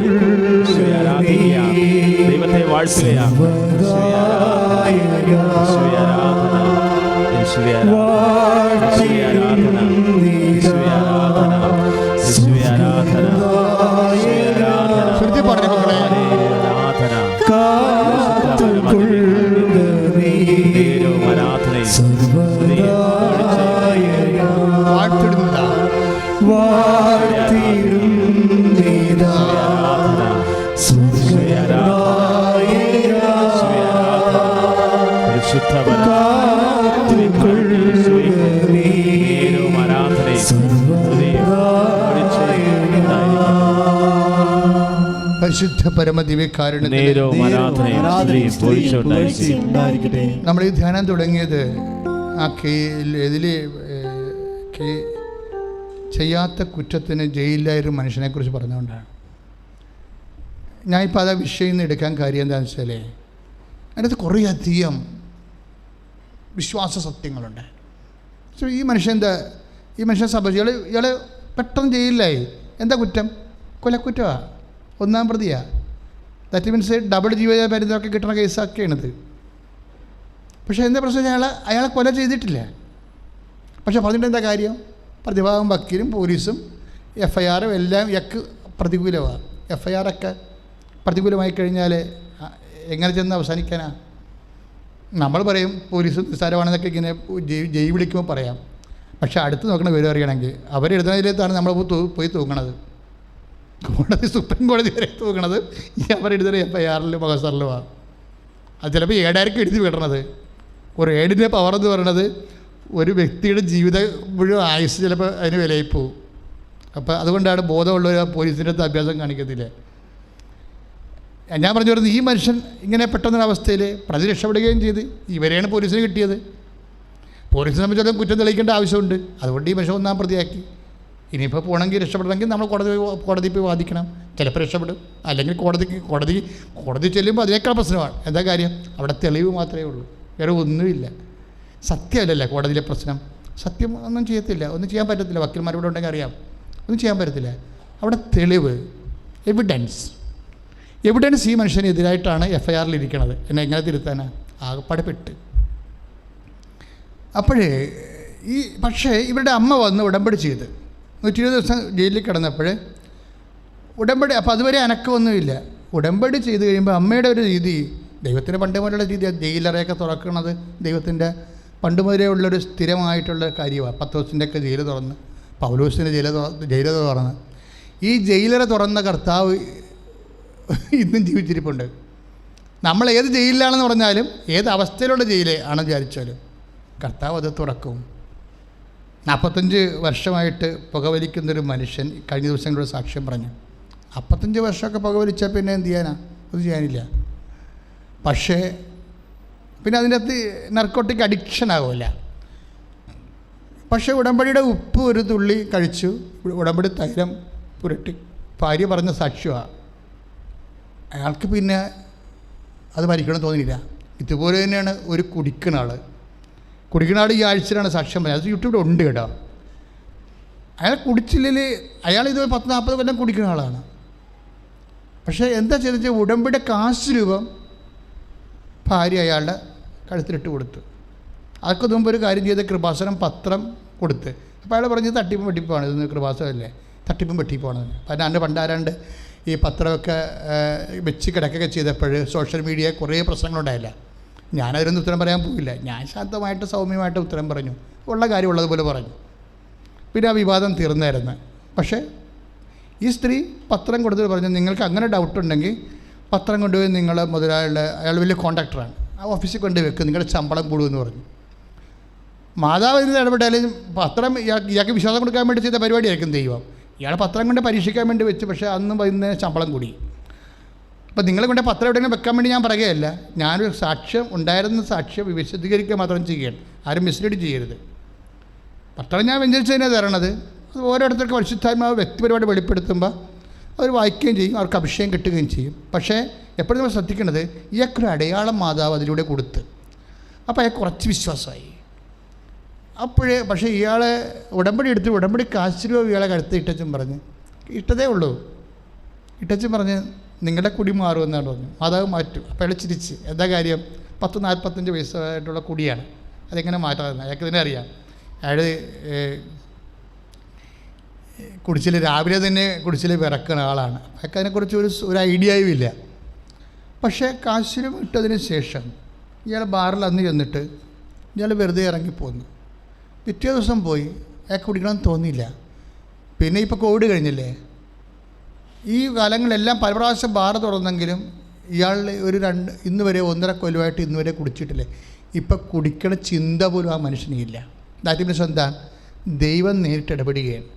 ദൈവത്തെ വാഴ്ത്തുകയാണ്. ശുദ്ധ പരിശുദ്ധ പരമദിവ്യകാരുണ്യത്തിന് നമ്മൾ ഈ ധ്യാനം തുടങ്ങിയത് ചെയ്യാത്ത കുറ്റത്തിന് ജയിലിലായൊരു മനുഷ്യനെക്കുറിച്ച് പറഞ്ഞുകൊണ്ടാണ്. ഞാനിപ്പോൾ അത് വിഷയം നിന്ന് എടുക്കാൻ കാര്യം എന്താണെന്ന് വെച്ചാൽ അതിനകത്ത് കുറേയധികം വിശ്വാസ സത്യങ്ങളുണ്ട്. ഈ മനുഷ്യൻ ഇയാൾ പെട്ടെന്ന് ജയിലിലായി. എന്താ കുറ്റം? കൊലക്കുറ്റമാണ്, 1-ാം പ്രതിയാണ്. ദാറ്റ് മീൻസ് ഡബിൾ ജീവപര്യന്തമൊക്കെ കിട്ടുന്ന കേസൊക്കെയാണിത്. പക്ഷേ എന്താ പ്രശ്നം? അയാളെ കൊല ചെയ്തിട്ടില്ല. പക്ഷെ പറഞ്ഞിട്ട് എന്താ കാര്യം? പ്രതിഭാഗം വക്കീലും പോലീസും FIR എല്ലാം പ്രതികൂലമാണ്. FIR ഒക്കെ പ്രതികൂലമായി കഴിഞ്ഞാൽ എങ്ങനെ ചെന്ന് അവസാനിക്കാനാ? നമ്മൾ പറയും പോലീസ് നിസ്സാരമാണെന്നൊക്കെ ഇങ്ങനെ ജയിൽ വിളിക്കുമ്പോൾ പറയാം. പക്ഷെ അടുത്ത് നോക്കണ വിവരം അറിയണമെങ്കിൽ അവരെഴുതുന്നതിലേത്താണ് നമ്മൾ പോയി തൂങ്ങണത്. സുപ്രീം കോടതി വരെ തൂങ്ങണത് അവരെഴുതുന്ന FIR-ലും മകസറിലുമാണ്. അത് ചിലപ്പോൾ ഏടായിരിക്കും എഴുതി വിടണത്. ഒരു ഏടിൻ്റെ പവർ എന്ന് പറയണത് ഒരു വ്യക്തിയുടെ ജീവിതം മുഴുവൻ ആയുസ് ചിലപ്പോൾ അതിന് വിലയിൽ പോകും. അപ്പോൾ അതുകൊണ്ടാണ് ബോധമുള്ളവർ പോലീസിൻ്റെ അടുത്ത് അഭ്യാസം കാണിക്കത്തില്ല. ഞാൻ പറഞ്ഞു വരുന്നത്, ഈ മനുഷ്യൻ ഇങ്ങനെ പെട്ടെന്നൊരു അവസ്ഥയിൽ പ്രതി രക്ഷപ്പെടുകയും ചെയ്ത് ഇവരെയാണ് പോലീസിന് കിട്ടിയത്. പോലീസിനെ സംബന്ധിച്ചിടത്തോളം കുറ്റം തെളിയിക്കേണ്ട ആവശ്യമുണ്ട്. അതുകൊണ്ട് ഈ മനുഷ്യൻ 1-ാം പ്രതിയാക്കി. ഇനിയിപ്പോൾ പോകണമെങ്കിൽ രക്ഷപ്പെടണമെങ്കിൽ നമ്മൾ കോടതി പോയി വാദിക്കണം. ചിലപ്പോൾ രക്ഷപ്പെടും, അല്ലെങ്കിൽ കോടതി ചെല്ലുമ്പോൾ അതിനേക്കാൾ പ്രശ്നമാണ്. എന്താ കാര്യം? അവിടെ തെളിവ് മാത്രമേ ഉള്ളൂ, വേറെ ഒന്നുമില്ല. സത്യമല്ലല്ലോ കോടതിയിലെ പ്രശ്നം. സത്യം ഒന്നും ചെയ്യത്തില്ല, ഒന്നും ചെയ്യാൻ പറ്റത്തില്ല. വക്കീൽമാരോട് ഉണ്ടെങ്കിൽ അറിയാം, ഒന്നും ചെയ്യാൻ പറ്റത്തില്ല. അവിടെ തെളിവ്, എവിഡൻസ് ഈ മനുഷ്യനെതിരായിട്ടാണ് FIR-ൽ ഇരിക്കുന്നത്. എങ്ങനെ തിരുത്താനാണ്? ആകപ്പാടെ പെട്ട്. പക്ഷേ ഇവരുടെ അമ്മ വന്ന് ഉടമ്പടി ചെയ്ത് 120 ദിവസം ജയിലിൽ കിടന്നപ്പോൾ ഉടമ്പടി, അപ്പോൾ അതുവരെ അനക്കമൊന്നുമില്ല. ഉടമ്പടി ചെയ്ത് കഴിയുമ്പോൾ അമ്മയുടെ ഒരു രീതി, ദൈവത്തിൻ്റെ പണ്ട് മുതലുള്ള രീതിയാണ്. ജയിലറയൊക്കെ തുറക്കുന്നത് ദൈവത്തിൻ്റെ പണ്ട് മുതലേ ഉള്ളൊരു സ്ഥിരമായിട്ടുള്ള കാര്യമാണ്. 10 ദിവസത്തിൻ്റെയൊക്കെ ജയിൽ തുറന്ന്, പൗലോസിൻ്റെ ജയിലറ തുറന്ന്, ഈ ജയിലറ തുറന്ന കർത്താവ് ഇന്നും ജീവിച്ചിരിപ്പുണ്ട്. നമ്മൾ ഏത് ജയിലിലാണെന്ന് പറഞ്ഞാലും, ഏത് അവസ്ഥയിലുള്ള ജയിലേ ആണെന്ന് വിചാരിച്ചാലും കർത്താവ് അത് തുറക്കും. 45 വർഷമായിട്ട് പുകവലിക്കുന്നൊരു മനുഷ്യൻ കഴിഞ്ഞ ദിവസങ്ങളുടെ സാക്ഷ്യം പറഞ്ഞു. 45 വർഷമൊക്കെ പുകവലിച്ചാൽ പിന്നെ എന്ത് ചെയ്യാനാ? ഒന്നും ചെയ്യാനില്ല. പക്ഷേ പിന്നെ അതിൻ്റെ അകത്ത് നർക്കോട്ടിക് അഡിക്ഷൻ ആകുമല്ല. പക്ഷേ ഉടമ്പടിയുടെ ഉപ്പ് ഒരു തുള്ളി കഴിച്ചു, ഉടമ്പടി തൈലം പുരട്ടി, ഭാര്യ പറഞ്ഞ സാക്ഷ്യമാണ്. അയാൾക്ക് പിന്നെ അത് മരിക്കണം തോന്നിയില്ല. ഇതുപോലെ തന്നെയാണ് ഒരു കുടിക്കുന്ന ആൾ ഈ ആഴ്ചയിലാണ് സാക്ഷ്യം പറഞ്ഞത്. അത് യൂട്യൂബിൽ ഉണ്ട് കേട്ടോ. അയാൾ കുടിച്ചില്ലെങ്കിൽ അയാളിത് 10-40 കൊല്ലം കുടിക്കുന്ന ആളാണ്. പക്ഷേ എന്താ ചെയ്തെന്ന് ഉടമ്പടിയുടെ കാശ് രൂപം ഭാര്യ അയാളുടെ കഴുത്തിലിട്ട് കൊടുത്തു. അതൊക്കെ മുമ്പ് ഒരു കാര്യം ചെയ്ത് കൃപാസനം പത്രം കൊടുത്ത്. അപ്പോൾ അയാൾ പറഞ്ഞത് തട്ടിപ്പും വെട്ടിപ്പാണ്, ഇതൊന്നും കൃപാസനമല്ലേ, തട്ടിപ്പും വെട്ടിപ്പാണ്. അപ്പം എൻ്റെ പണ്ടാരാണ്ട് ഈ പത്രമൊക്കെ വെച്ച് കിടക്കുകയൊക്കെ ചെയ്തപ്പോൾ സോഷ്യൽ മീഡിയ കുറേ പ്രശ്നങ്ങളുണ്ടായില്ല. ഞാനതിനൊന്നും ഉത്തരം പറയാൻ പോയില്ല. ഞാൻ ശാന്തമായിട്ട് സൗമ്യമായിട്ട് ഉത്തരം പറഞ്ഞു, ഉള്ള കാര്യം ഉള്ളതുപോലെ പറഞ്ഞു. പിന്നെ ആ വിവാദം തീർന്നായിരുന്നു. പക്ഷേ ഈ സ്ത്രീ പത്രം കൊടുത്തിട്ട് പറഞ്ഞു, നിങ്ങൾക്ക് അങ്ങനെ ഡൗട്ടുണ്ടെങ്കിൽ പത്രം കൊണ്ടുപോയി നിങ്ങൾ മുതലാളിയുടെ, അയാൾ വലിയ കോൺട്രാക്ടറാണ്, ആ ഓഫീസിൽ കൊണ്ടുപോയി വെക്കും, നിങ്ങളുടെ ശമ്പളം കൂടുമെന്ന് പറഞ്ഞു. മാതാവ് ഇതിൽ ഇടപെട്ടാലും പത്രം ഇയാൾക്ക് വിശ്വാസം കൊടുക്കാൻ വേണ്ടി ചെയ്ത പരിപാടിയായിരിക്കും ദൈവം. ഇയാൾ പത്രം കൊണ്ട് പരീക്ഷിക്കാൻ വേണ്ടി വെച്ച്, പക്ഷേ അന്നും വൈകുന്നേരം ശമ്പളം കൂടി. അപ്പോൾ നിങ്ങളെ കൊണ്ട് പത്രം എവിടെയെങ്കിലും വെക്കാൻ വേണ്ടി ഞാൻ പറയുകയല്ല. ഞാനൊരു സാക്ഷ്യം ഉണ്ടായിരുന്ന സാക്ഷ്യം വിശദീകരിക്കുക മാത്രം ചെയ്യണം, ആരും മിസ്ലീഡ് ചെയ്യരുത്. പത്രം ഞാൻ വ്യഞ്ചരിച്ചതിനെ തരണത്, അത് ഓരോരുത്തർക്ക് പരിശുദ്ധാത്മാവ് വ്യക്തിപരമായിട്ട് വെളിപ്പെടുത്തുമ്പോൾ അവർ വായിക്കുകയും ചെയ്യും, അവർക്ക് അഭിഷേകം കിട്ടുകയും ചെയ്യും. പക്ഷേ എപ്പോഴും നമ്മൾ ശ്രദ്ധിക്കേണ്ടത്, ഇയാൾക്കൊരു അടയാളം മാതാവ് അതിലൂടെ കൊടുത്ത്, അപ്പോൾ അയാൾക്ക് കുറച്ച് വിശ്വാസമായി. പക്ഷേ ഇയാളെ ഉടമ്പടി കാശ് രൂപ ഇയാളെ കഴുത്ത് ഇട്ടച്ചും പറഞ്ഞ്, ഇട്ടതേ ഉള്ളൂ, ഇട്ടച്ചും പറഞ്ഞ് നിങ്ങളുടെ കുടി മാറുമെന്നാണ് പറഞ്ഞു. മാതാവ് മാറ്റും. അപ്പോൾ അയാൾ ചിരിച്ച്, എന്താ കാര്യം? 40-45 വയസ്സായിട്ടുള്ള കുടിയാണ്, അതെങ്ങനെ മാറ്റാമെന്ന് അയാൾക്ക് തന്നെ അറിയാം. അയാൾ കുടിച്ചിൽ രാവിലെ തന്നെ കുടിച്ചിൽ വിറക്കുന്ന ആളാണ്. അയാൾക്ക് അതിനെക്കുറിച്ച് ഒരു ഐഡിയയും ഇല്ല. പക്ഷേ കാശിലും ഇട്ടതിന് ശേഷം ഇയാൾ ബാറിൽ അന്ന് ചെന്നിട്ട് ഇയാൾ വെറുതെ ഇറങ്ങിപ്പോന്നു. പിറ്റേ ദിവസം പോയി അയാൾക്ക് കുടിക്കണമെന്ന് തോന്നിയില്ല. പിന്നെ ഇപ്പോൾ കോവിഡ് കഴിഞ്ഞില്ലേ, ഈ കാലങ്ങളെല്ലാം പല പ്രാവശ്യം ബാർ തുറന്നെങ്കിലും ഇയാൾ ഇന്ന് വരെ 1.5 കൊല്ലമായിട്ട് ഇന്ന് വരെ കുടിച്ചിട്ടില്ലേ. ഇപ്പം കുടിക്കണ ചിന്ത പോലും ആ മനുഷ്യനില്ല. ദാറ്റ് മീൻസ് എന്താ? ദൈവം നേരിട്ട് ഇടപെടുകയാണ്,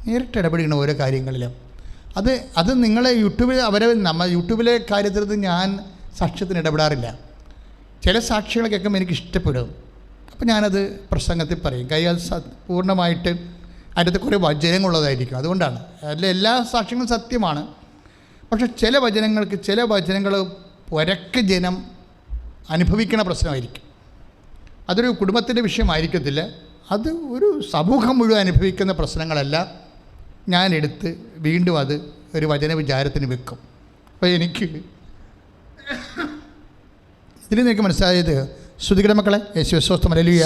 നേരിട്ട് ഇടപെടുകയാണ് ഓരോ കാര്യങ്ങളിലും. അത് നിങ്ങളെ യൂട്യൂബിൽ യൂട്യൂബിലെ കാര്യത്തിൽ ഞാൻ സാക്ഷ്യത്തിന് ഇടപെടാറില്ല. ചില സാക്ഷികൾ കേൾക്കുമ്പോൾ എനിക്ക് ഇഷ്ടപ്പെടും, അപ്പോൾ ഞാനത് പ്രസംഗത്തിൽ പറയും. അത് പൂർണ്ണമായിട്ട് അതിനകത്ത് കുറേ വചനങ്ങളുള്ളതായിരിക്കും. അതുകൊണ്ടാണ് എല്ലാ സാക്ഷ്യങ്ങളും സത്യമാണ്. പക്ഷെ ചില വചനങ്ങൾ ഒരൊക്കെ ജനം അനുഭവിക്കുന്ന പ്രശ്നമായിരിക്കും. അതൊരു കുടുംബത്തിൻ്റെ വിഷയമായിരിക്കത്തില്ല, അത് ഒരു സമൂഹം മുഴുവൻ അനുഭവിക്കുന്ന പ്രശ്നങ്ങളെല്ലാം ഞാനെടുത്ത് വീണ്ടും അത് ഒരു വചന വിചാരത്തിന് വെക്കും. അപ്പോൾ ഇതിൽ നിനക്ക് മനസ്സിലായത് ശ്രുതികട മക്കളെ, യേശുവേ സ്തോത്രം, ഹല്ലേലൂയ.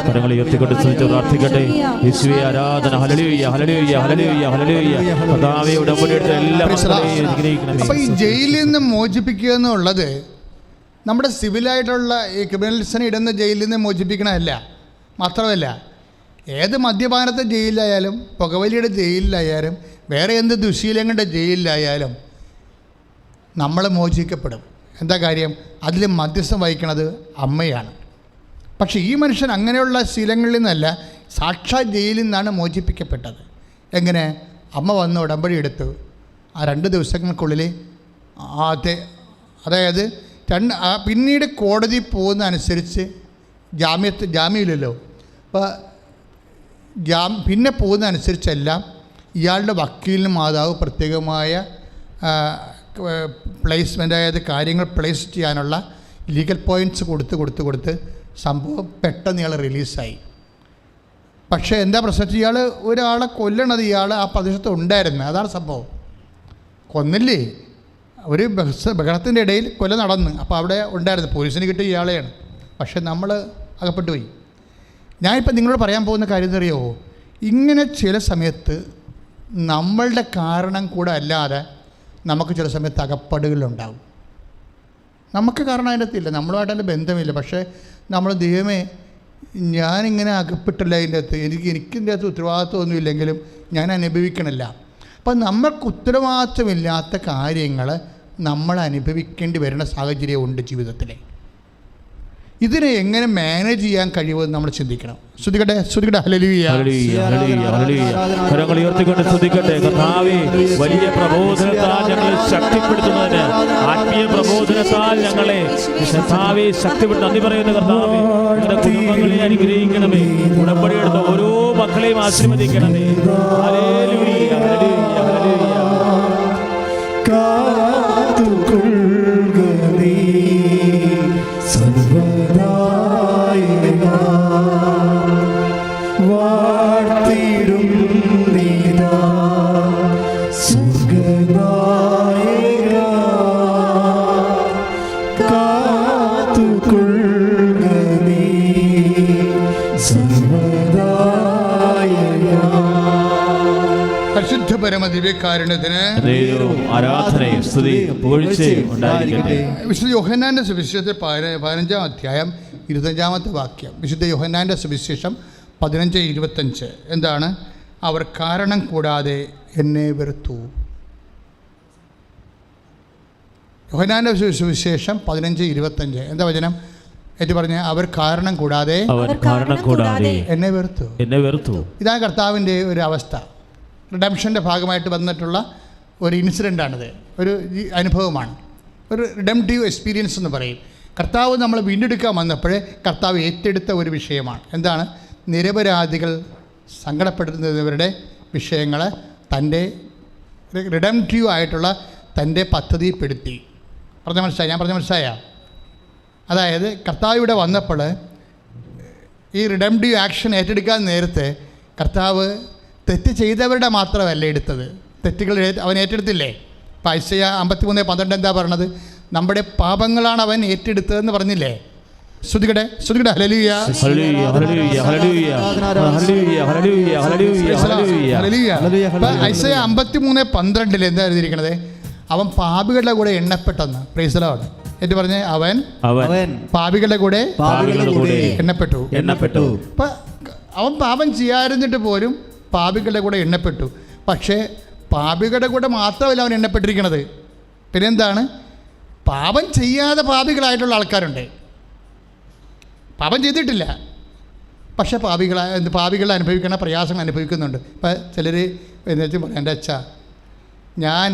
കരങ്ങൾ ഉയർത്തിക്കൊണ്ട് സ്തുതിച്ച് പ്രാർത്ഥിക്കട്ടെ. യേശുവേ ആരാധന, ഹല്ലേലൂയ ഹല്ലേലൂയ ഹല്ലേലൂയ ഹല്ലേലൂയ. കർത്താവേ ഉടമ്പടിയെടുത്ത എല്ലാ മക്കളെയും അനുഗ്രഹിക്കണമേ. അപ്പോൾ ഈ ജയിലിൽ നിന്ന് മോചിപ്പിക്കുക എന്നുള്ളത് നമ്മുടെ സിവിലായിട്ടുള്ള ഈ ക്രിമിനൽസിനെ ഇടുന്ന ജയിലിൽ നിന്ന് മോചിപ്പിക്കണമല്ല. മാത്രമല്ല, ഏത് മദ്യപാനത്തെ ജയിലിലായാലും, പുകവലിയുടെ ജയിലിലായാലും, വേറെ എന്ത് ദുശീലങ്ങളുടെ ജയിലിലായാലും നമ്മൾ മോചിക്കപ്പെടും. എന്താ കാര്യം? അതിൽ മധ്യസ്ഥം വഹിക്കുന്നത് അമ്മയാണ്. പക്ഷേ ഈ മനുഷ്യൻ അങ്ങനെയുള്ള ശീലങ്ങളിൽ നിന്നല്ല, സാക്ഷാത് ജയിലിൽ നിന്നാണ് മോചിപ്പിക്കപ്പെട്ടത്. എങ്ങനെ? അമ്മ വന്ന് ഉടമ്പടി എടുത്തു. ആ 2 ദിവസങ്ങൾക്കുള്ളിൽ അതായത് പിന്നീട് കോടതി പോകുന്ന അനുസരിച്ച് ജാമ്യമില്ലല്ലോ. അപ്പോൾ പിന്നെ പോകുന്ന അനുസരിച്ചെല്ലാം ഇയാളുടെ വക്കീലിന് മാതാവ് പ്രത്യേകമായ പ്ലേസ്മെൻ്റ്, അതായത് കാര്യങ്ങൾ പ്ലേസ് ചെയ്യാനുള്ള ലീഗൽ പോയിൻറ്റ്സ് കൊടുത്ത് സംഭവം പെട്ടെന്ന് ഇയാൾ റിലീസായി. പക്ഷേ എന്താ പ്രശ്നം? ഇയാൾ ഒരാളെ കൊല്ലണത് ഇയാൾ ആ പ്രദേശത്ത് ഉണ്ടായിരുന്നു. അതാണ് സംഭവം. കൊന്നില്ലേ, ഒരു ബഹളത്തിൻ്റെ ഇടയിൽ കൊല നടന്ന്, അപ്പോൾ അവിടെ ഉണ്ടായിരുന്നു. പോലീസിന് കിട്ടിയ ഇയാളെയാണ്. പക്ഷേ നമ്മൾ അകപ്പെട്ടു പോയി. ഞാനിപ്പോൾ നിങ്ങളോട് പറയാൻ പോകുന്ന കാര്യം എന്നറിയാമോ? ഇങ്ങനെ ചില സമയത്ത് നമ്മളുടെ കാരണം കൂടെ അല്ലാതെ നമുക്ക് ചില സമയത്ത് അകപ്പെടുകളുണ്ടാകും. നമുക്ക് കാരണം അതിനകത്തില്ല, നമ്മളുമായിട്ട് ബന്ധമില്ല. പക്ഷേ നമ്മൾ ദൈവമേ, ഞാനിങ്ങനെ അകപ്പെട്ടില്ല, അതിൻ്റെ അകത്ത് എനിക്കിൻ്റെ അകത്ത് ഉത്തരവാദിത്വമൊന്നും ഇല്ലെങ്കിലും ഞാൻ അനുഭവിക്കണില്ല. അപ്പം നമ്മൾക്ക് ഉത്തരവാദിത്വമില്ലാത്ത കാര്യങ്ങൾ നമ്മൾ അനുഭവിക്കേണ്ടി വരുന്ന സാഹചര്യമുണ്ട് ജീവിതത്തിൽ. ഇതിനെ എങ്ങനെ മാനേജ് ചെയ്യാൻ കഴിയുമെന്ന് നമ്മൾ ചിന്തിക്കണം. ശ്രുതികട്ടെ ഹല്ലേലൂയ. കരങ്ങൾ ഉയർത്തിക്കൊണ്ട് സ്തുതിക്കട്ടെ. കർത്താവേ, വലിയ പ്രബോധനത്താൽ ഞങ്ങളെ ശക്തിപ്പെടുത്തുന്നതിന്, ആത്മീയ പ്രബോധനത്താൽ ഞങ്ങളെ കർത്താവേ ശക്തിപ്പെടുത്തി നന്ദി പറയുന്ന കർത്താവേ, ഞങ്ങളുടെ കുടുംബങ്ങളെ അനുഗ്രഹിക്കണമേ. ഉടമ്പടിയെടുത്ത ഓരോ മക്കളെയും ആശീർവദിക്കണമേ. Hallelujah hallelujah hallelujah. പരിശുദ്ധ പരമദിവ്യകാരുണ്യത്തിന് ആരാധനയും സ്തുതിയും പുകഴ്ചയും ഉണ്ടായിരിക്കട്ടെ. വിശുദ്ധ യോഹന്നാന്റെ സുവിശേഷത്തിൽ 15-ാം അധ്യായം 25-ാമത്തെ വാക്യം. വിശുദ്ധ യോഹന്നാന്റെ സുവിശേഷം 15:25 എന്താണ്? അവർ കാരണം കൂടാതെ എന്നെ വെറുത്തു. യോഹന്നാന്റെ സുവിശേഷം 15:25 എന്താ വചനം? ഏറ്റു പറഞ്ഞ അവർ കാരണം കൂടാതെ എന്നെ വെറുത്തു. ഇതാണ് കർത്താവിൻ്റെ ഒരു അവസ്ഥ. റിഡംഷൻ്റെ ഭാഗമായിട്ട് വന്നിട്ടുള്ള ഒരു ഇൻസിഡൻ്റാണിത്, ഒരു അനുഭവമാണ്, ഒരു റിഡംറ്റീവ് എക്സ്പീരിയൻസ് എന്ന് പറയും. കർത്താവ് നമ്മൾ വീണ്ടെടുക്കാൻ വന്നപ്പോഴേ കർത്താവ് ഏറ്റെടുത്ത ഒരു വിഷയമാണ്. എന്താണ്? നിരപരാധികൾ സങ്കടപ്പെടുന്നവരുടെ വിഷയങ്ങൾ തൻ്റെ റിഡംറ്റീവ് ആയിട്ടുള്ള തൻ്റെ പദ്ധതിപ്പെടുത്തി. ഞാൻ പറഞ്ഞ മനസ്സിലായ? അതായത് കർത്താവ് ഇവിടെ വന്നപ്പോൾ ഈ റിഡംറ്റീവ് ആക്ഷൻ ഏറ്റെടുക്കാൻ നേരത്തെ കർത്താവ് തെറ്റ് ചെയ്തവരുടെ മാത്രമല്ല എടുത്തത്, തെറ്റുകൾ അവൻ ഏറ്റെടുത്തില്ലേ? ഇപ്പം ഐസയ്യ 53:12 എന്താ പറഞ്ഞത്? നമ്മുടെ പാപങ്ങളാണ് അവൻ ഏറ്റെടുത്തതെന്ന് പറഞ്ഞില്ലേ? ശ്രുതികടെ ഹല്ലേലൂയ. ഐസയ്യ 53:12 എന്താ എഴുതിയിരിക്കണത്? അവൻ പാപികളുടെ കൂടെ എണ്ണപ്പെട്ടെന്ന്. Praise the Lord. എന്നിട്ട് പറഞ്ഞ് അവൻ പാപികളുടെ കൂടെ എണ്ണപ്പെട്ടു. അപ്പം അവൻ പാപം ചെയ്യാതിരുന്നിട്ട് പോലും പാപികളുടെ കൂടെ എണ്ണപ്പെട്ടു. പക്ഷേ പാപികളുടെ കൂടെ മാത്രമല്ല അവൻ എണ്ണപ്പെട്ടിരിക്കുന്നത്. പിന്നെന്താണ്? പാപം ചെയ്യാതെ പാപികളായിട്ടുള്ള ആൾക്കാരുണ്ട്. പാപം ചെയ്തിട്ടില്ല, പക്ഷേ പാപികൾ അനുഭവിക്കുന്ന പ്രയാസങ്ങൾ അനുഭവിക്കുന്നുണ്ട്. ഇപ്പം ചിലർ എന്നുവെച്ച് പറയാം, എൻ്റെ അച്ഛാ, ഞാൻ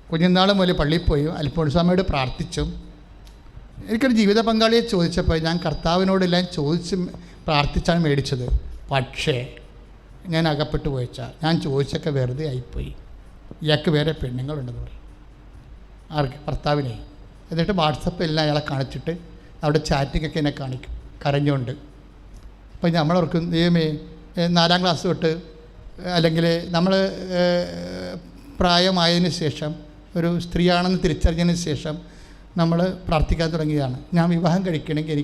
കുഞ്ഞുനാൾ മുതൽ പള്ളിയിൽ പോയി അൽഫോൻസാമ്മയോട് പ്രാർത്ഥിച്ചും എനിക്കൊരു ജീവിത പങ്കാളിയെ ചോദിച്ചപ്പോൾ ഞാൻ കർത്താവിനോടെല്ലാം ചോദിച്ച് പ്രാർത്ഥിച്ചാണ് മേടിച്ചത്. പക്ഷേ ഞാൻ അകപ്പെട്ടു പോയിച്ചാൽ ഞാൻ ചോദിച്ചൊക്കെ വെറുതെ ആയിപ്പോയി. ഇയാൾക്ക് വേറെ പെണ്ണുങ്ങളുണ്ടെന്ന് പറയും. ആർക്ക്? ഭർത്താവിനെ. എന്നിട്ട് വാട്സപ്പിലെല്ലാം അയാളെ കാണിച്ചിട്ട് അവിടെ ചാറ്റിങ്ങൊക്കെ എന്നെ കാണിക്കും കരഞ്ഞുകൊണ്ട്. അപ്പോൾ നമ്മളോർക്കും, ദൈവമേ, 4ാം ക്ലാസ് തൊട്ട് അല്ലെങ്കിൽ നമ്മൾ പ്രായമായതിന് ശേഷം ഒരു സ്ത്രീയാണെന്ന് തിരിച്ചറിഞ്ഞതിന് ശേഷം നമ്മൾ പ്രാർത്ഥിക്കാൻ തുടങ്ങിയതാണ്. ഞാൻ വിവാഹം കഴിക്കണമെങ്കിൽ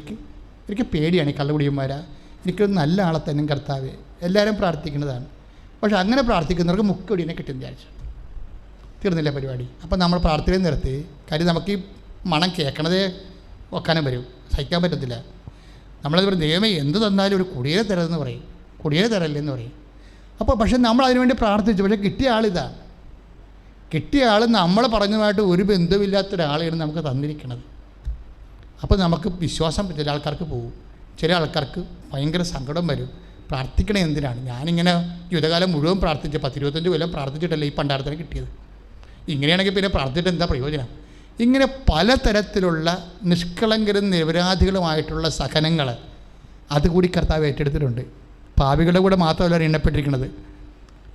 എനിക്ക് പേടിയാണ് ഈ കള്ളുകുടിയന്മാരാ, എനിക്കൊരു നല്ല ആളെ തന്നെ കർത്താവേ. എല്ലാവരും പ്രാർത്ഥിക്കുന്നതാണ്. പക്ഷെ അങ്ങനെ പ്രാർത്ഥിക്കുന്നവർക്ക് മുക്കൊടിനെ കിട്ടും വിചാരിച്ചു. തീർന്നില്ല പരിപാടി. അപ്പോൾ നമ്മൾ പ്രാർത്ഥന നിർത്തി. കാര്യം നമുക്ക് ഈ മണം കേൾക്കണതേ വെക്കാനും വരും, സഹിക്കാൻ പറ്റത്തില്ല. നമ്മളത് പറയും, ദൈവമേ എന്ത് തന്നാലും ഒരു കുടിയേറെ തരമെന്ന് പറയും, കുടിയേറെ തരല്ലെന്ന് പറയും. അപ്പോൾ പക്ഷെ നമ്മൾ അതിനുവേണ്ടി പ്രാർത്ഥിച്ചു. പക്ഷേ കിട്ടിയ ആളിതാണ്. കിട്ടിയ ആൾ നമ്മൾ പറഞ്ഞതുമായിട്ട് ഒരു ബന്ധമില്ലാത്തൊരാളെയാണ് നമുക്ക് തന്നിരിക്കുന്നത്. അപ്പോൾ നമുക്ക് വിശ്വാസം ചില ആൾക്കാർക്ക് പോകും, ചില ആൾക്കാർക്ക് ഭയങ്കര സങ്കടം വരും. പ്രാർത്ഥിക്കണേ എന്തിനാണ്? ഞാനിങ്ങനെ ജീവിതകാലം മുഴുവൻ പ്രാർത്ഥിച്ച് 10-25 കൊല്ലം പ്രാർത്ഥിച്ചിട്ടല്ലേ ഈ പണ്ടാരത്തിന് കിട്ടിയത്. ഇങ്ങനെയാണെങ്കിൽ പിന്നെ പ്രാർത്ഥിച്ചിട്ട് എന്താ പ്രയോജനം? ഇങ്ങനെ പലതരത്തിലുള്ള നിഷ്കളങ്കരും നിരപരാധികളുമായിട്ടുള്ള സഹനങ്ങൾ അതുകൂടി കർത്താവ് ഏറ്റെടുത്തിട്ടുണ്ട്. പാപികളുടെ കൂടെ മാത്രമല്ല എണ്ണപ്പെട്ടിരിക്കുന്നത്.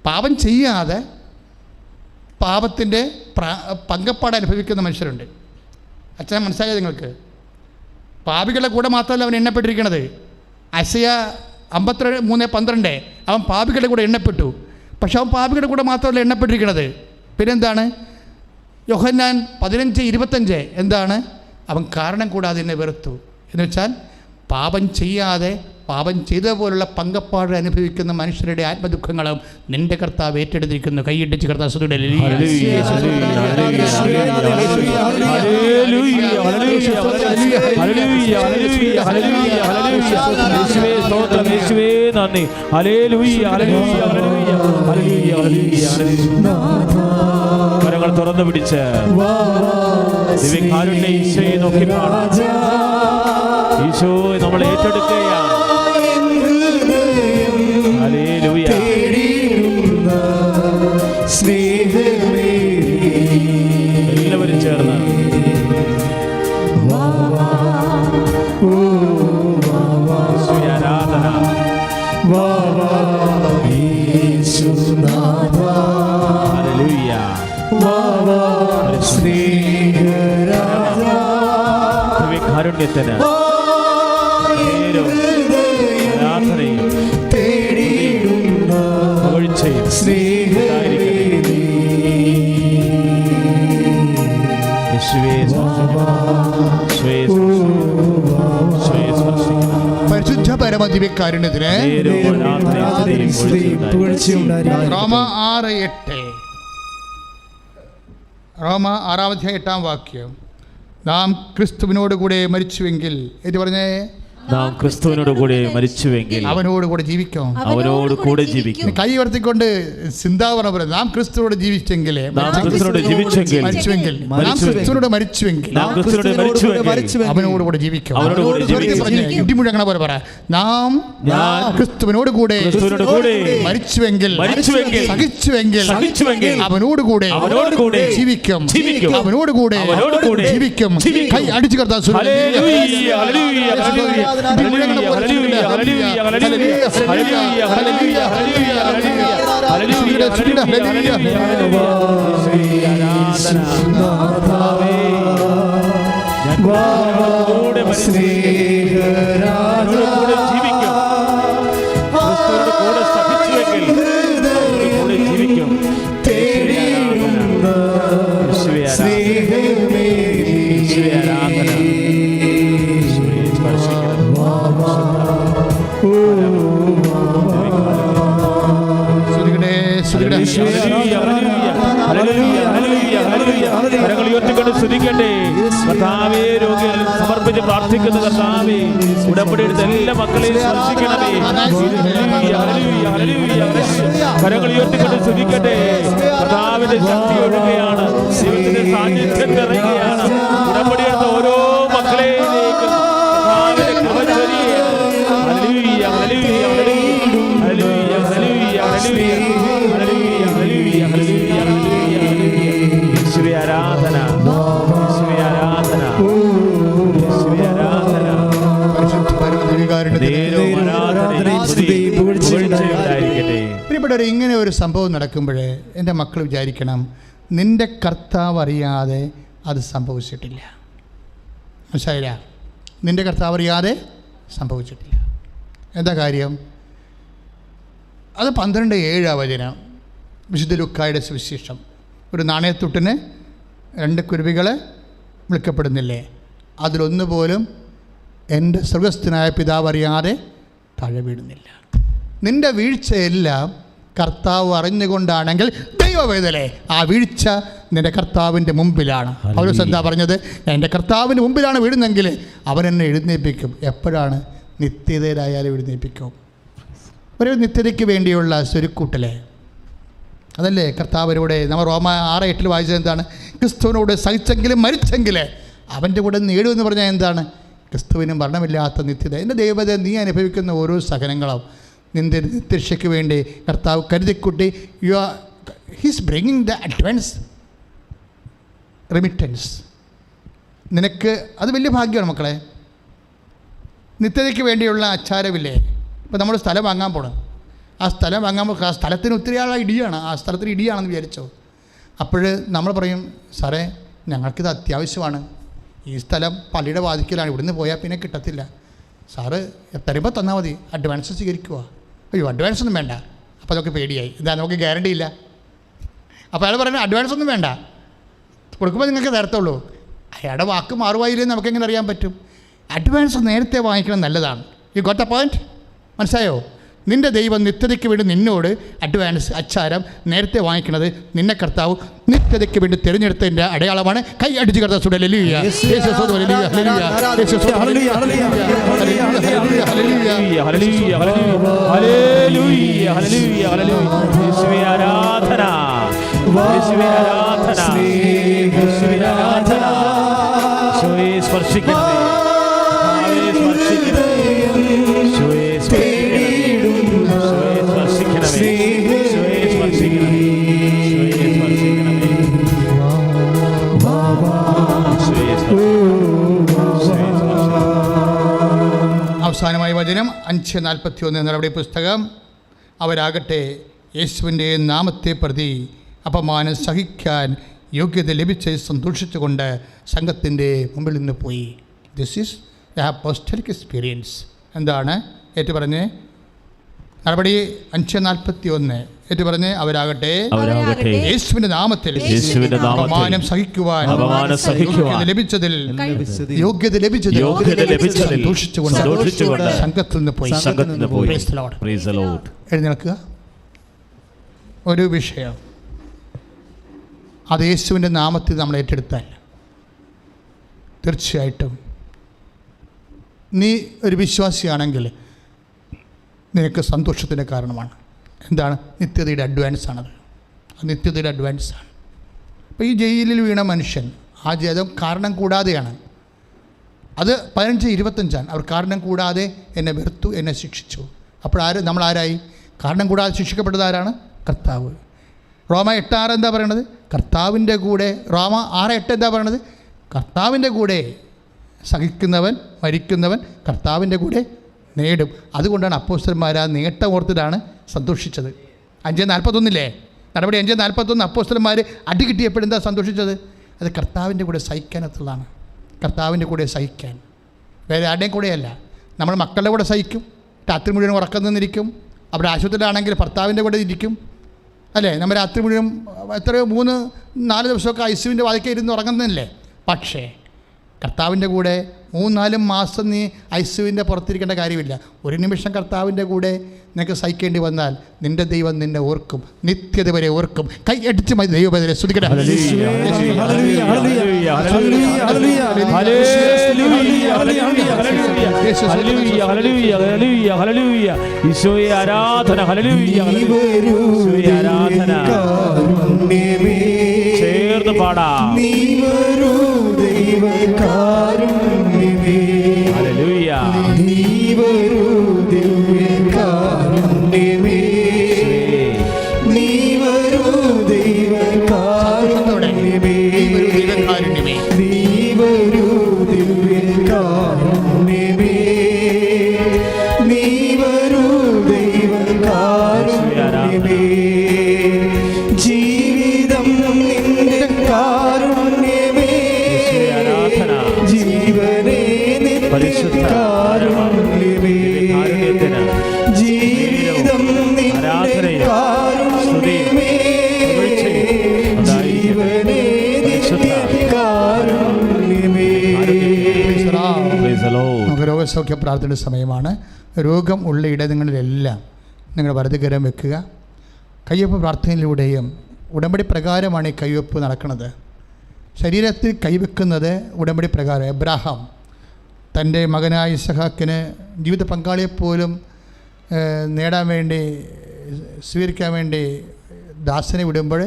പാപം ചെയ്യാതെ പാപത്തിൻ്റെ പങ്കപ്പാട് അനുഭവിക്കുന്ന മനുഷ്യരുണ്ട്. അച്ഛൻ മനസ്സിലായത് നിങ്ങൾക്ക്? പാപികളുടെ കൂടെ മാത്രമല്ല അവൻ എണ്ണപ്പെട്ടിരിക്കുന്നത്. അശയ 53:12 അവൻ പാപികളുടെ കൂടെ എണ്ണപ്പെട്ടു. പക്ഷെ അവൻ പാപികളുടെ കൂടെ മാത്രമല്ല എണ്ണപ്പെട്ടിരിക്കുന്നത്. പിന്നെന്താണ്? യോഹന്നാൻ 15:25 എന്താണ്? അവൻ കാരണം കൂടാതെ എന്നെ വെറുത്തു. എന്ന് വെച്ചാൽ പാപം ചെയ്യാതെ പാപം ചെയ്തതുപോലുള്ള പങ്കപ്പാട് അനുഭവിക്കുന്ന മനുഷ്യരുടെ ആത്മദുഃഖങ്ങളും നിന്റെ കർത്താവ് ഏറ്റെടുത്തിരിക്കുന്നു. കൈയിട്ടിച്ച് കർത്താവ് കരങ്ങൾ തുറന്നു പിടിച്ച് ദിവ്യകാരുണ്യ ഈശോയെ നോക്കി പാടാം. ഈശോ നമ്മൾ ഏറ്റെടുക്കുകയാണ്. ഹല്ലേലൂയ. എല്ലാവരും ചേർന്ന് ആരാധന. ഹല്ലേലൂയ. ദിവ്യകാരുണ്യത്തിന് പരിശുദ്ധ പരമദിവ്യകാരുണ്യത്തിന് റോമ 6:8 റോമ 6:8 നാം ക്രിസ്തുവിനോടുകൂടെ മരിച്ചുവെങ്കിൽ എന്ന് പറഞ്ഞേ, നാം ക്രിസ്തുവിനോട് കൂടെ മരിച്ചുവെങ്കിൽ അവനോട് കൂടെ ജീവിക്കും. അവനോട് കൂടെ ജീവിക്കും. കൈ ഉയർത്തിക്കൊണ്ട് ചിന്താവണം പറയുന്നത്, നാം ക്രിസ്തുവോട് ജീവിച്ചെങ്കിൽ അവനോട് കൂടെ ജീവിക്കും. ഇടിമുഴങ്ങണ പോലെ പറ, നാം ക്രിസ്തുവിനോട് കൂടെ മരിച്ചുവെങ്കിൽ സഹിച്ചുവെങ്കിൽ അവനോട് കൂടെ ജീവിക്കും. അവനോട് കൂടെ ജീവിക്കും. കൈ അടിച്ചു കർത്താവ് സ്തുതിക്കട്ടെ. കർത്താവേ, രോഗികൾ സമർപ്പിച്ച് പ്രാർത്ഥിക്കുന്ന കർത്താവേ, ഉടമ്പടിയെടുത്ത എല്ലാ മക്കളെയും സ്പർശിക്കണമേ. കരങ്ങൾ ഉയർത്തിക്കൊണ്ട് സ്തുതിക്കട്ടെ. കർത്താവിന്റെ ശക്തി ഒഴുകുകയാണ്, ദൈവത്തിന്റെ സാന്നിധ്യം നിറയുകയാണ്. ഉടമ്പടിയെടുത്ത ഓരോ മക്കളെയും കർത്താവിന്റെ കൃപ ചൊരിയുകയാണ്. ഹല്ലേലൂയ, ഇവിടെ ഇങ്ങനെ ഒരു സംഭവം നടക്കുമ്പോൾ എൻ്റെ മക്കൾ വിചാരിക്കണം, നിൻ്റെ കർത്താവ് അറിയാതെ അത് സംഭവിച്ചിട്ടില്ല. മനസ്സിലായില്ല? നിൻ്റെ കർത്താവ് അറിയാതെ സംഭവിച്ചിട്ടില്ല. എന്താ കാര്യം? അത് 12:7 വചനം, വിശുദ്ധ ലൂക്കായുടെ സുവിശേഷം. ഒരു നാണയത്തുട്ടിന് 2 കുരുവികൾ വിളിക്കപ്പെടുന്നില്ലേ? അതിലൊന്നു പോലും എൻ്റെ സ്വർഗസ്ഥനായ പിതാവ് അറിയാതെ താഴെ വീഴുന്നില്ല. നിൻ്റെ വീഴ്ചയെല്ലാം കർത്താവ് അറിഞ്ഞുകൊണ്ടാണെങ്കിൽ ദൈവവേദലേ ആ വീഴ്ച നിൻ്റെ കർത്താവിൻ്റെ മുമ്പിലാണ്. പൗലോസ് എന്താ പറഞ്ഞത്? എൻ്റെ കർത്താവിൻ്റെ മുമ്പിലാണ് വീഴുന്നെങ്കിൽ അവൻ എന്നെ എഴുന്നേൽപ്പിക്കും. എപ്പോഴാണ്? നിത്യതയിലായാലും എഴുന്നേൽപ്പിക്കും. ഒരു നിത്യതയ്ക്ക് വേണ്ടിയുള്ള സ്വരുക്കൂട്ടലേ, അതല്ലേ കർത്താവിനോട് നമ്മൾ റോമ 6:8 വായിച്ചത് എന്താണ്? ക്രിസ്തുവിനോട് സഹിച്ചെങ്കിലും മരിച്ചെങ്കിൽ അവൻ്റെ കൂടെ നേടുമെന്ന് പറഞ്ഞാൽ എന്താണ്? ക്രിസ്തുവിന് മരണമില്ലാത്ത നിത്യത. എൻ്റെ ദൈവത്തെ നീ അനുഭവിക്കുന്ന ഓരോ സഹനങ്ങളും നിൻ്റെ നിത്യരക്ഷയ്ക്ക് വേണ്ടി കർത്താവ് കരുതിക്കുട്ടി. He's bringing the advance remittance. നിനക്ക് അത് വലിയ ഭാഗ്യമാണ് മക്കളെ. നിത്യതയ്ക്ക് വേണ്ടിയുള്ള ആചാരമില്ലേ? ഇപ്പോൾ നമ്മൾ സ്ഥലം വാങ്ങാൻ പോകണം. ആ സ്ഥലം വാങ്ങാൻ ആ സ്ഥലത്തിന് ഒത്തിരി ആളെ ഇടിയാണ്, ആ സ്ഥലത്തിന് ഇടിയാണെന്ന് വിചാരിച്ചോ. അപ്പോൾ നമ്മൾ പറയും, സാറേ ഞങ്ങൾക്കിത് അത്യാവശ്യമാണ്, ഈ സ്ഥലം പള്ളിയുടെ വാതിക്കലാണ്, ഇവിടുന്ന് പോയാൽ പിന്നെ കിട്ടത്തില്ല, സാറ് തരുമ്പോൾ തന്നാൽ മതി, അഡ്വാൻസ് സ്വീകരിക്കുക. അയ്യോ അഡ്വാൻസ് ഒന്നും വേണ്ട. അപ്പോൾ അതൊക്കെ പേടിയായി. എന്താ നമുക്ക് ഗ്യാരണ്ടി ഇല്ല. അപ്പോൾ അയാൾ പറയുന്നത് അഡ്വാൻസ് ഒന്നും വേണ്ട, കൊടുക്കുമ്പോൾ നിങ്ങൾക്ക് തരത്തുള്ളൂ. അയാളുടെ വാക്ക് മാറുവായില്ലെന്ന് നമുക്കെങ്ങനെ അറിയാൻ പറ്റും? അഡ്വാൻസ് നേരത്തെ വാങ്ങിക്കണം നല്ലതാണ്. You got A point? മനസ്സിലായോ? നിൻ്റെ ദൈവം നിത്യതയ്ക്ക് വേണ്ടി നിന്നോട് അഡ്വാൻസ് അച്ചാരം നേരത്തെ വാങ്ങിക്കുന്നത് നിന്നെ കർത്താവ് നിത്യതയ്ക്ക് വേണ്ടി തിരഞ്ഞെടുത്തതിൻ്റെ അടയാളമാണ്. കൈ അടിച്ച് കർത്താവ് അവസാനമായ വചനം 5:41 നടപടി പുസ്തകം. അവരാകട്ടെ യേശുവിൻ്റെ നാമത്തെ പ്രതി അപമാനം സഹിക്കാൻ യോഗ്യത ലഭിച്ച് സന്തോഷിച്ചുകൊണ്ട് സംഘത്തിൻ്റെ മുമ്പിൽ നിന്ന് പോയി. This is the apostolic experience. എന്താണ് ഏറ്റു പറഞ്ഞ്? നടപടി 5:41 ഏറ്റു പറഞ്ഞ് അവരാകട്ടെ യേശുവിന്റെ നാമത്തിൽ അപമാനം സഹിക്കുവാൻ ലഭിച്ചതിൽ യോഗ്യത ലഭിച്ചതിൽ സന്തോഷിച്ചുകൊണ്ട് സംഘത്തിൽ നിന്ന് പോയി. എഴുന്നേൽക്കുക. ഒരു വിഷയം, അത് യേശുവിൻ്റെ നാമത്തിൽ നമ്മൾ ഏറ്റെടുത്താൽ തീർച്ചയായിട്ടും നീ ഒരു വിശ്വാസിയാണെങ്കിൽ നിനക്ക് സന്തോഷത്തിൻ്റെ കാരണമാണ്. എന്താണ്? നിത്യതയുടെ അഡ്വാൻസാണത്. നിത്യതയുടെ അഡ്വാൻസാണ്. അപ്പോൾ ഈ ജയിലിൽ വീണ മനുഷ്യൻ ആ ജയം കാരണം കൂടാതെയാണ്. അത് 15-25 അവർ കാരണം കൂടാതെ എന്നെ വെറുത്തു, എന്നെ ശിക്ഷിച്ചു. അപ്പോൾ നമ്മളാരായി? കാരണം കൂടാതെ ശിക്ഷിക്കപ്പെട്ടത് ആരാണ്? കർത്താവ്. റോമ 8:6 എന്താ പറയണത്? കർത്താവിൻ്റെ കൂടെ. റോമ 6:8 എന്താ പറയണത്? കർത്താവിൻ്റെ കൂടെ സഹിക്കുന്നവൻ മരിക്കുന്നവൻ കർത്താവിൻ്റെ കൂടെ നേടും. അതുകൊണ്ടാണ് അപ്പോസ്തലന്മാർ ആ നേട്ടം ഓർത്തിട്ടാണ് സന്തോഷിച്ചത്. 5:41 നടപടി 5:41 അപ്പോസ്തലന്മാർ അടി കിട്ടിയപ്പോഴെന്താ സന്തോഷിച്ചത്? അത് കർത്താവിൻ്റെ കൂടെ സഹിക്കാനത്തുള്ളതാണ്. കർത്താവിൻ്റെ കൂടെ സഹിക്കാൻ, വേറെ ആരുടെയും കൂടെയല്ല. നമ്മൾ മക്കളുടെ കൂടെ സഹിക്കും, രാത്രി മുഴുവൻ ഉറക്കം നിന്നിരിക്കും. അവിടെ ആശുപത്രിയിലാണെങ്കിൽ ഭർത്താവിൻ്റെ കൂടെ ഇരിക്കും, അല്ലേ? നമ്മൾ രാത്രി മുഴുവൻ എത്രയോ 3-4 ദിവസമൊക്കെ ഐസിയുവിൻ്റെ വാതിക്കൽ ഇരുന്ന് ഉറങ്ങുന്നില്ലേ? പക്ഷേ കർത്താവിൻ്റെ കൂടെ 3-4 മാസം നീ ഐസിയുവിൻ്റെ പുറത്തിരിക്കേണ്ട കാര്യമില്ല. ഒരു നിമിഷം കർത്താവിൻ്റെ കൂടെ നിനക്ക് സഹിക്കേണ്ടി വന്നാൽ നിൻ്റെ ദൈവം നിന്നെ ഓർക്കും, നിത്യത വരെ ഓർക്കും. കൈ അടിച്ച് മതി ദൈവത്തെ സ്തുതിക്കട്ടെ. ചേർന്ന് പാടാം. ജീവിതം നിന്റെ കാരുണ്യമേ, ജീവനേ നിന്റെ കാരുണ്യമേ, ജീവിതം നിന്റെ കാരുണ്യമേ, ജീവനേ നിന്റെ കാരുണ്യമേ. നമുക്ക് രോഗസൗഖ്യ പ്രാർത്ഥന സമയമാണ്. രോഗം ഉള്ള ഇടങ്ങളിലെല്ലാം നിങ്ങൾ വലതുകരം വെക്കുക. കയ്യൊപ്പ് പ്രാർത്ഥനയിലൂടെയും ഉടമ്പടി പ്രകാരമാണ് ഈ കയ്യൊപ്പ് നടക്കുന്നത്. ശരീരത്തിൽ കൈവെക്കുന്നത് ഉടമ്പടി പ്രകാരം. എബ്രാഹാം തൻ്റെ മകനായ ഇസഹാക്കിന് ജീവിത പങ്കാളിയെപ്പോലും നേടാൻ വേണ്ടി, സ്വീകരിക്കാൻ വേണ്ടി ദാസനെ വിടുമ്പോൾ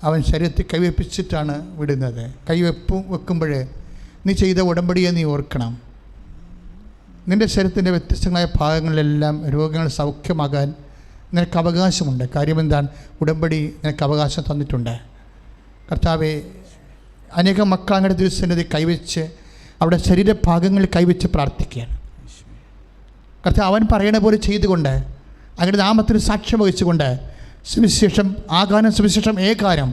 അവൻ ശരീരത്തിൽ കൈവെപ്പിച്ചിട്ടാണ് വിടുന്നത്. വെക്കുമ്പോൾ നീ ചെയ്ത ഉടമ്പടിയെ നീ ഓർക്കണം. നിൻ്റെ ശരീരത്തിൻ്റെ വ്യത്യസ്തങ്ങളായ ഭാഗങ്ങളിലെല്ലാം രോഗങ്ങൾ സൗഖ്യമാകാൻ നിനക്ക് അവകാശമുണ്ട്. കാര്യമെന്താണ്? ഉടമ്പടി നിനക്ക് അവകാശം തന്നിട്ടുണ്ട്. കർത്താവെ, അനേകം മക്കൾ അങ്ങയുടെ തിരുസന്നിധി കൈവച്ച് അവിടെ ശരീരഭാഗങ്ങളിൽ കൈവച്ച് പ്രാർത്ഥിക്കുകയാണ്. കർത്താവ് അവൻ പറയണ പോലെ ചെയ്തുകൊണ്ട് അങ്ങയുടെ നാമത്തിന് സാക്ഷ്യം വഹിച്ചുകൊണ്ട് സുവിശേഷം ആകാനും സുവിശേഷം ഏകാനും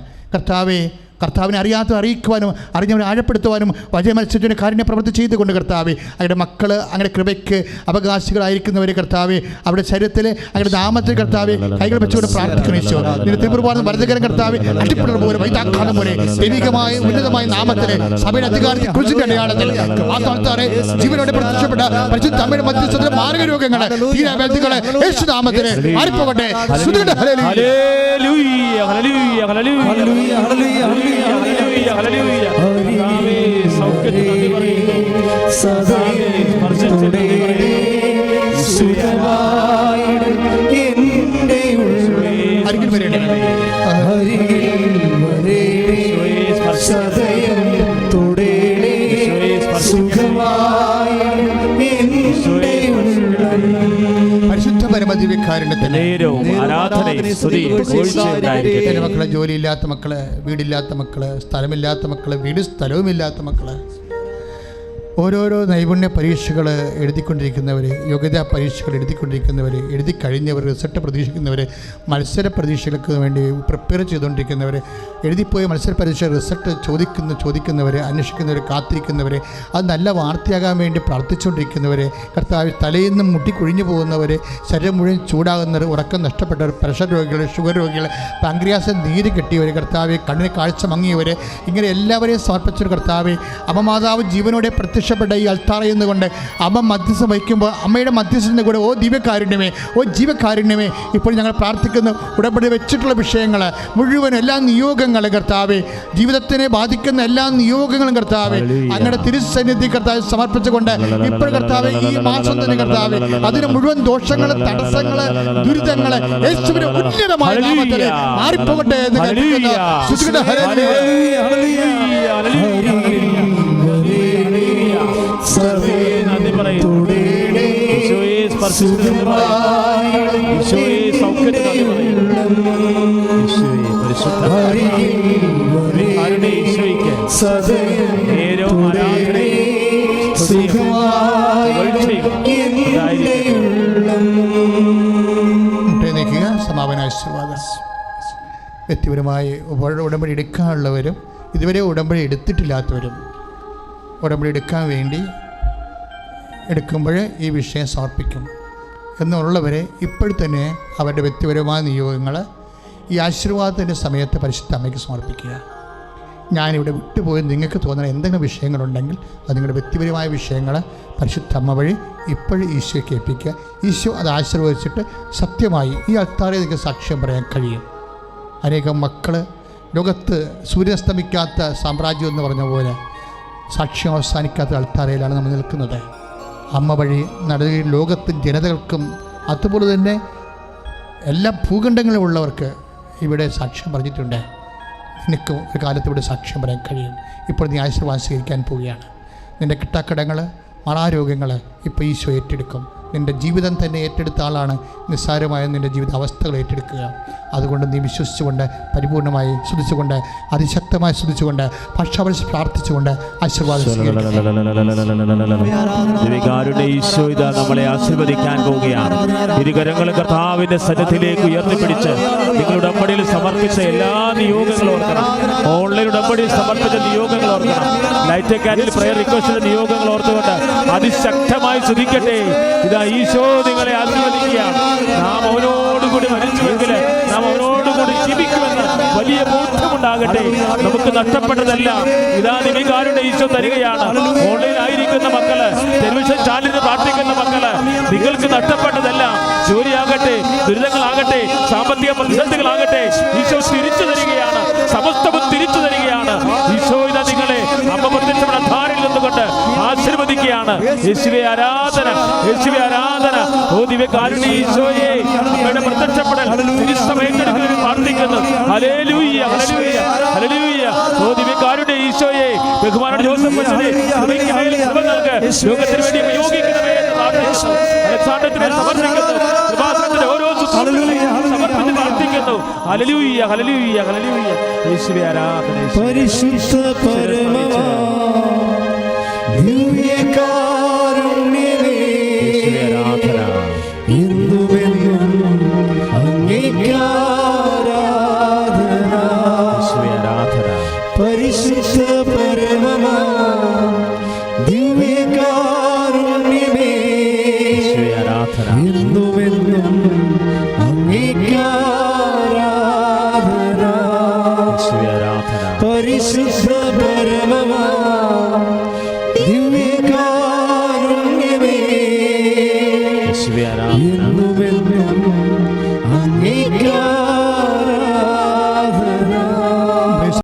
കർത്താവിനെ അറിയാത്ത അറിയിക്കുവാനും അറിഞ്ഞവനെ ആഴപ്പെടുത്തുവാനും വചന മത്സരത്തിന് കാരുണ്യ പ്രവൃത്തി ചെയ്തുകൊണ്ട് കർത്താവെ, അങ്ങയുടെ മക്കൾ അങ്ങയുടെ കൃപയ്ക്ക് അവകാശികളായിരിക്കുന്നവർ കർത്താവെ, അവിടെ ശരീരത്തിൽ അങ്ങയുടെ നാമത്തിൽ കർത്താവെ കൈകൾ വെച്ചുകൊണ്ട് പ്രാർത്ഥിക്കണം. ഈശോ നിന്റെ തിരുപ്രഭാതം വരദകരം കർത്താവെ അട്ടിപ്പിടർ പോലെ വൈതാക്കാലം പോലെ ദൈവികമായ ഉന്നതമായ നാമത്തിൽ സഭയുടെ അധികാരത്തിൽ കുറിച്ചിന്റെ അടയാളത്തിൽ വാസ്തവത്താറെ ജീവനോടെ പ്രത്യക്ഷപ്പെട്ട പരിശുദ്ധ അമ്മയുടെ മധ്യസ്ഥത്തിലെ മാരക രോഗങ്ങളെ തീരാവേദികളെ യേശു നാമത്തിൽ മാറിപ്പോകട്ടെ. പരിശുദ്ധ പരമദിവ്യകാരുണ്യത്തിന് മക്കളെ, ജോലിയില്ലാത്ത മക്കള്, വീടില്ലാത്ത മക്കള്, സ്ഥലമില്ലാത്ത മക്കള്, വീട് സ്ഥലവുമില്ലാത്ത മക്കള്, ഓരോരോ നൈപുണ്യ പരീക്ഷകൾ എഴുതിക്കൊണ്ടിരിക്കുന്നവർ, യോഗ്യതാ പരീക്ഷകൾ എഴുതിക്കൊണ്ടിരിക്കുന്നവർ, എഴുതി കഴിഞ്ഞവർ, റിസൾട്ട് പ്രതീക്ഷിക്കുന്നവർ, മത്സര പരീക്ഷകൾക്ക് വേണ്ടി പ്രിപ്പയർ ചെയ്തുകൊണ്ടിരിക്കുന്നവർ, എഴുതിപ്പോയ മത്സര പരീക്ഷ റിസൾട്ട് ചോദിക്കുന്നവർ, അന്വേഷിക്കുന്നവർ, കാത്തിരിക്കുന്നവർ, അത് നല്ല വാർത്തയാകാൻ വേണ്ടി പ്രാർത്ഥിച്ചുകൊണ്ടിരിക്കുന്നവർ, കർത്താവ് തലയിൽ നിന്നും മുട്ടിക്കൊഴിഞ്ഞു പോകുന്നവർ, ശരീരം മുഴുവൻ ചൂടാകുന്നവർ, ഉറക്കം നഷ്ടപ്പെട്ടവർ, പ്രഷർ രോഗികൾ, ഷുഗർ രോഗികൾ, പാങ്ക്രിയാസ് നീര് കെട്ടിയവർ, കർത്താവ് കണ്ണിന് കാഴ്ച മങ്ങിയവർ, ഇങ്ങനെ എല്ലാവരെയും സമർപ്പിച്ചൊരു കർത്താവ്, അമ്മമാതാവ് ജീവനോടെ പ്രത്യക്ഷപ്പെട്ട ഈ അൾത്താറയിൽ നിന്നുകൊണ്ട് അമ്മ മധ്യസ്ഥം വഹിക്കുമ്പോൾ അമ്മയുടെ മധ്യസ്ഥൻ്റെ കൂടെ ഓ ദിവ്യകാരുണ്യമേ, ഓ ജീവകാരുണ്യമേ, ഇപ്പോൾ ഞങ്ങൾ പ്രാർത്ഥിക്കുന്ന ഉടമ്പടി വെച്ചിട്ടുള്ള വിഷയങ്ങൾ മുഴുവൻ, എല്ലാ നിയോഗങ്ങളും കർത്താവെ, ജീവിതത്തിനെ ബാധിക്കുന്ന എല്ലാ നിയോഗങ്ങളും കർത്താവെ അങ്ങയുടെ തിരുസന്നിധി കർത്താവ് സമർപ്പിച്ചുകൊണ്ട് ഇപ്പോൾ കർത്താവ് ഈ മാസം തന്നെ കർത്താവ് അതിന് മുഴുവൻ ദോഷങ്ങൾ, തടസ്സങ്ങൾ, ദുരിതങ്ങൾ യേശുവിന്റെ ഉന്നതമായ നാമത്തിൽ മാറിപ്പോകട്ടെ എന്ന് കൽപ്പിക്കുന്ന സമാപന ആശീർവാദം. വ്യക്തിപരമായി ഉടമ്പടി എടുക്കാനുള്ളവരും ഇതുവരെ ഉടമ്പടി എടുത്തിട്ടില്ലാത്തവരും ഉടമ്പടി എടുക്കാൻ വേണ്ടി എടുക്കുമ്പോൾ ഈ വിഷയം സമർപ്പിക്കും എന്നുള്ളവരെ ഇപ്പോഴത്തന്നെ അവരുടെ വ്യക്തിപരമായ നിയോഗങ്ങൾ ഈ ആശീർവാദത്തിൻ്റെ സമയത്ത് പരിശുദ്ധ അമ്മയ്ക്ക് സമർപ്പിക്കുക. ഞാനിവിടെ വിട്ടുപോയി നിങ്ങൾക്ക് തോന്നുന്ന എന്തെങ്കിലും വിഷയങ്ങളുണ്ടെങ്കിൽ അത് നിങ്ങളുടെ വ്യക്തിപരമായ വിഷയങ്ങൾ പരിശുദ്ധ അമ്മ വഴി ഇപ്പോഴും ഈശോയ്ക്ക് ഏൽപ്പിക്കുക. ഈശോ അത് ആശീർവദിച്ചിട്ട് സത്യമായി ഈ അൾത്താറിൽ നിങ്ങൾക്ക് സാക്ഷ്യം പറയാൻ കഴിയും. അനേകം മക്കൾ ലോകത്ത് സൂര്യസ്തമിക്കാത്ത സാമ്രാജ്യം എന്ന് പറഞ്ഞ പോലെ സാക്ഷ്യം അവസാനിക്കാത്ത അൾത്താറയിലാണ് നമ്മൾ നിൽക്കുന്നത്. അമ്മ വഴി ലോകത്ത് ജനതകൾക്കും അതുപോലെ തന്നെ എല്ലാ ഭൂഖണ്ഡങ്ങളിലും ഉള്ളവർക്ക് ഇവിടെ സാക്ഷ്യം പറഞ്ഞിട്ടുണ്ട്. നിനക്ക് ഒരു കാലത്ത് ഇവിടെ സാക്ഷ്യം പറയാൻ കഴിയും. ഇപ്പോൾ നീ ആശീർവാദം സ്വീകരിക്കാൻ പോവുകയാണ്. നിൻ്റെ കിട്ടാക്കടങ്ങൾ, മറാരോഗങ്ങൾ ഇപ്പോൾ ഈശോ ഏറ്റെടുക്കും. നിൻ്റെ ജീവിതം തന്നെ ഏറ്റെടുത്ത ആളാണ് നിസ്സാരമായ നിൻ്റെ ജീവിത അവസ്ഥകൾ ഏറ്റെടുക്കുക. അതുകൊണ്ട് നീ വിശ്വസിച്ചുകൊണ്ട് പരിപൂർണമായി സ്തുതിച്ചുകൊണ്ട് അതിശക്തമായി സ്തുതിച്ചുകൊണ്ട് പക്ഷാപരിച്ച് പ്രാർത്ഥിച്ചുകൊണ്ട് ആശീർവാദം ദിവികാരുടെ ഈശോ ഇതാ നമ്മളെ ആശീർവദിക്കാൻ പോവുകയാണ്. ഇരുകരങ്ങളും കർത്താവിന്റെ സന്നിധിയിലേക്ക് ഉയർത്തിപ്പിടിച്ച് നിങ്ങളുടെ ഉടമ്പടിയിൽ സമർപ്പിച്ച എല്ലാ നിയോഗങ്ങളും ഓർക്കണം. ഓൺലൈൻ ഉടമ്പടിയിൽ സമർപ്പിച്ച നിയോഗങ്ങൾ ഓർക്കണം. ലൈറ്റ് അക്കാദമിയിൽ പ്രയർ റിക്വസ്റ്റിന്റെ നിയോഗങ്ങൾ ഓർത്തുകൊണ്ട് അതിശക്തമായി സ്തുതിക്കട്ടെ. ഇതാ ഈശോ നിങ്ങളെ ആശീർവദിക്കുകയാണ്. നാം അവനോടുകൂടി മരിച്ചുവെങ്കിൽ നാം അവനോടുകൂടി ജീവിക്കുമെന്ന് വലിയ ബോധ്യമുണ്ടാകട്ടെ. നമുക്ക് നഷ്ടപ്പെട്ടതല്ല ഇതാ ദിവികാരുടെ ഈശോ തരികയാണ്. ഓൺലൈനായിരിക്കുന്ന മക്കള്, ടെലിവിഷൻ ചാനലിൽ പ്രാർത്ഥിക്കുന്ന മക്കള്, നിങ്ങൾക്ക് നഷ്ടപ്പെട്ടതല്ല, ജോലിയാകട്ടെ, ദുരിതങ്ങളാകട്ടെ, സാമ്പത്തിക പ്രതിസന്ധികളാകട്ടെ, ഈശോ തിരിച്ചു തരികയാണ്. സമസ്തവും തിരിച്ചു തരികയാണ്. ഈശോ ഇതാ നിങ്ങളെ അപപ്രത്യക്ഷപ്പെട്ട ധാരയിൽ നിന്നുകൊണ്ട് ആശീർവദിക്കുകയാണ്. യേശുവേ ആരാധന, യേശുവേ ആരാധന. ഓ ദിവ്യകാരുണ്യ ഈശോയെ, അമ്മയുടെ പ്രത്യക്ഷപ്പെടൽ തിരുസഭയെടുക്കുന്നതിന് പ്രാർത്ഥിക്കുന്നു. Hallelujah, hallelujah, hallelujah. ഓ ദിവ്യകാരുണ്യ ഈശോയെ, ബഹുമാനപ്പെട്ട ജോസഫ് അച്ഛനെ കൃപയ്ക്ക് മേൽ കൃപ നൽക്. ലോകത്തിന് വേണ്ടി ഉപയോഗിക്കണമേ എന്ന് പ്രാർത്ഥിക്കുന്നു. അലക്സാണ്ടറിനെ സമർപ്പിക്കുന്നു. കൃപാസനത്തിന്റെ ഓരോ ശുശ്രൂഷകളെയും സമർപ്പിച്ച് പ്രാർത്ഥിക്കുന്നു. Hallelujah, hallelujah, hallelujah. യേശുവേ ആരാധന. പരിശുദ്ധ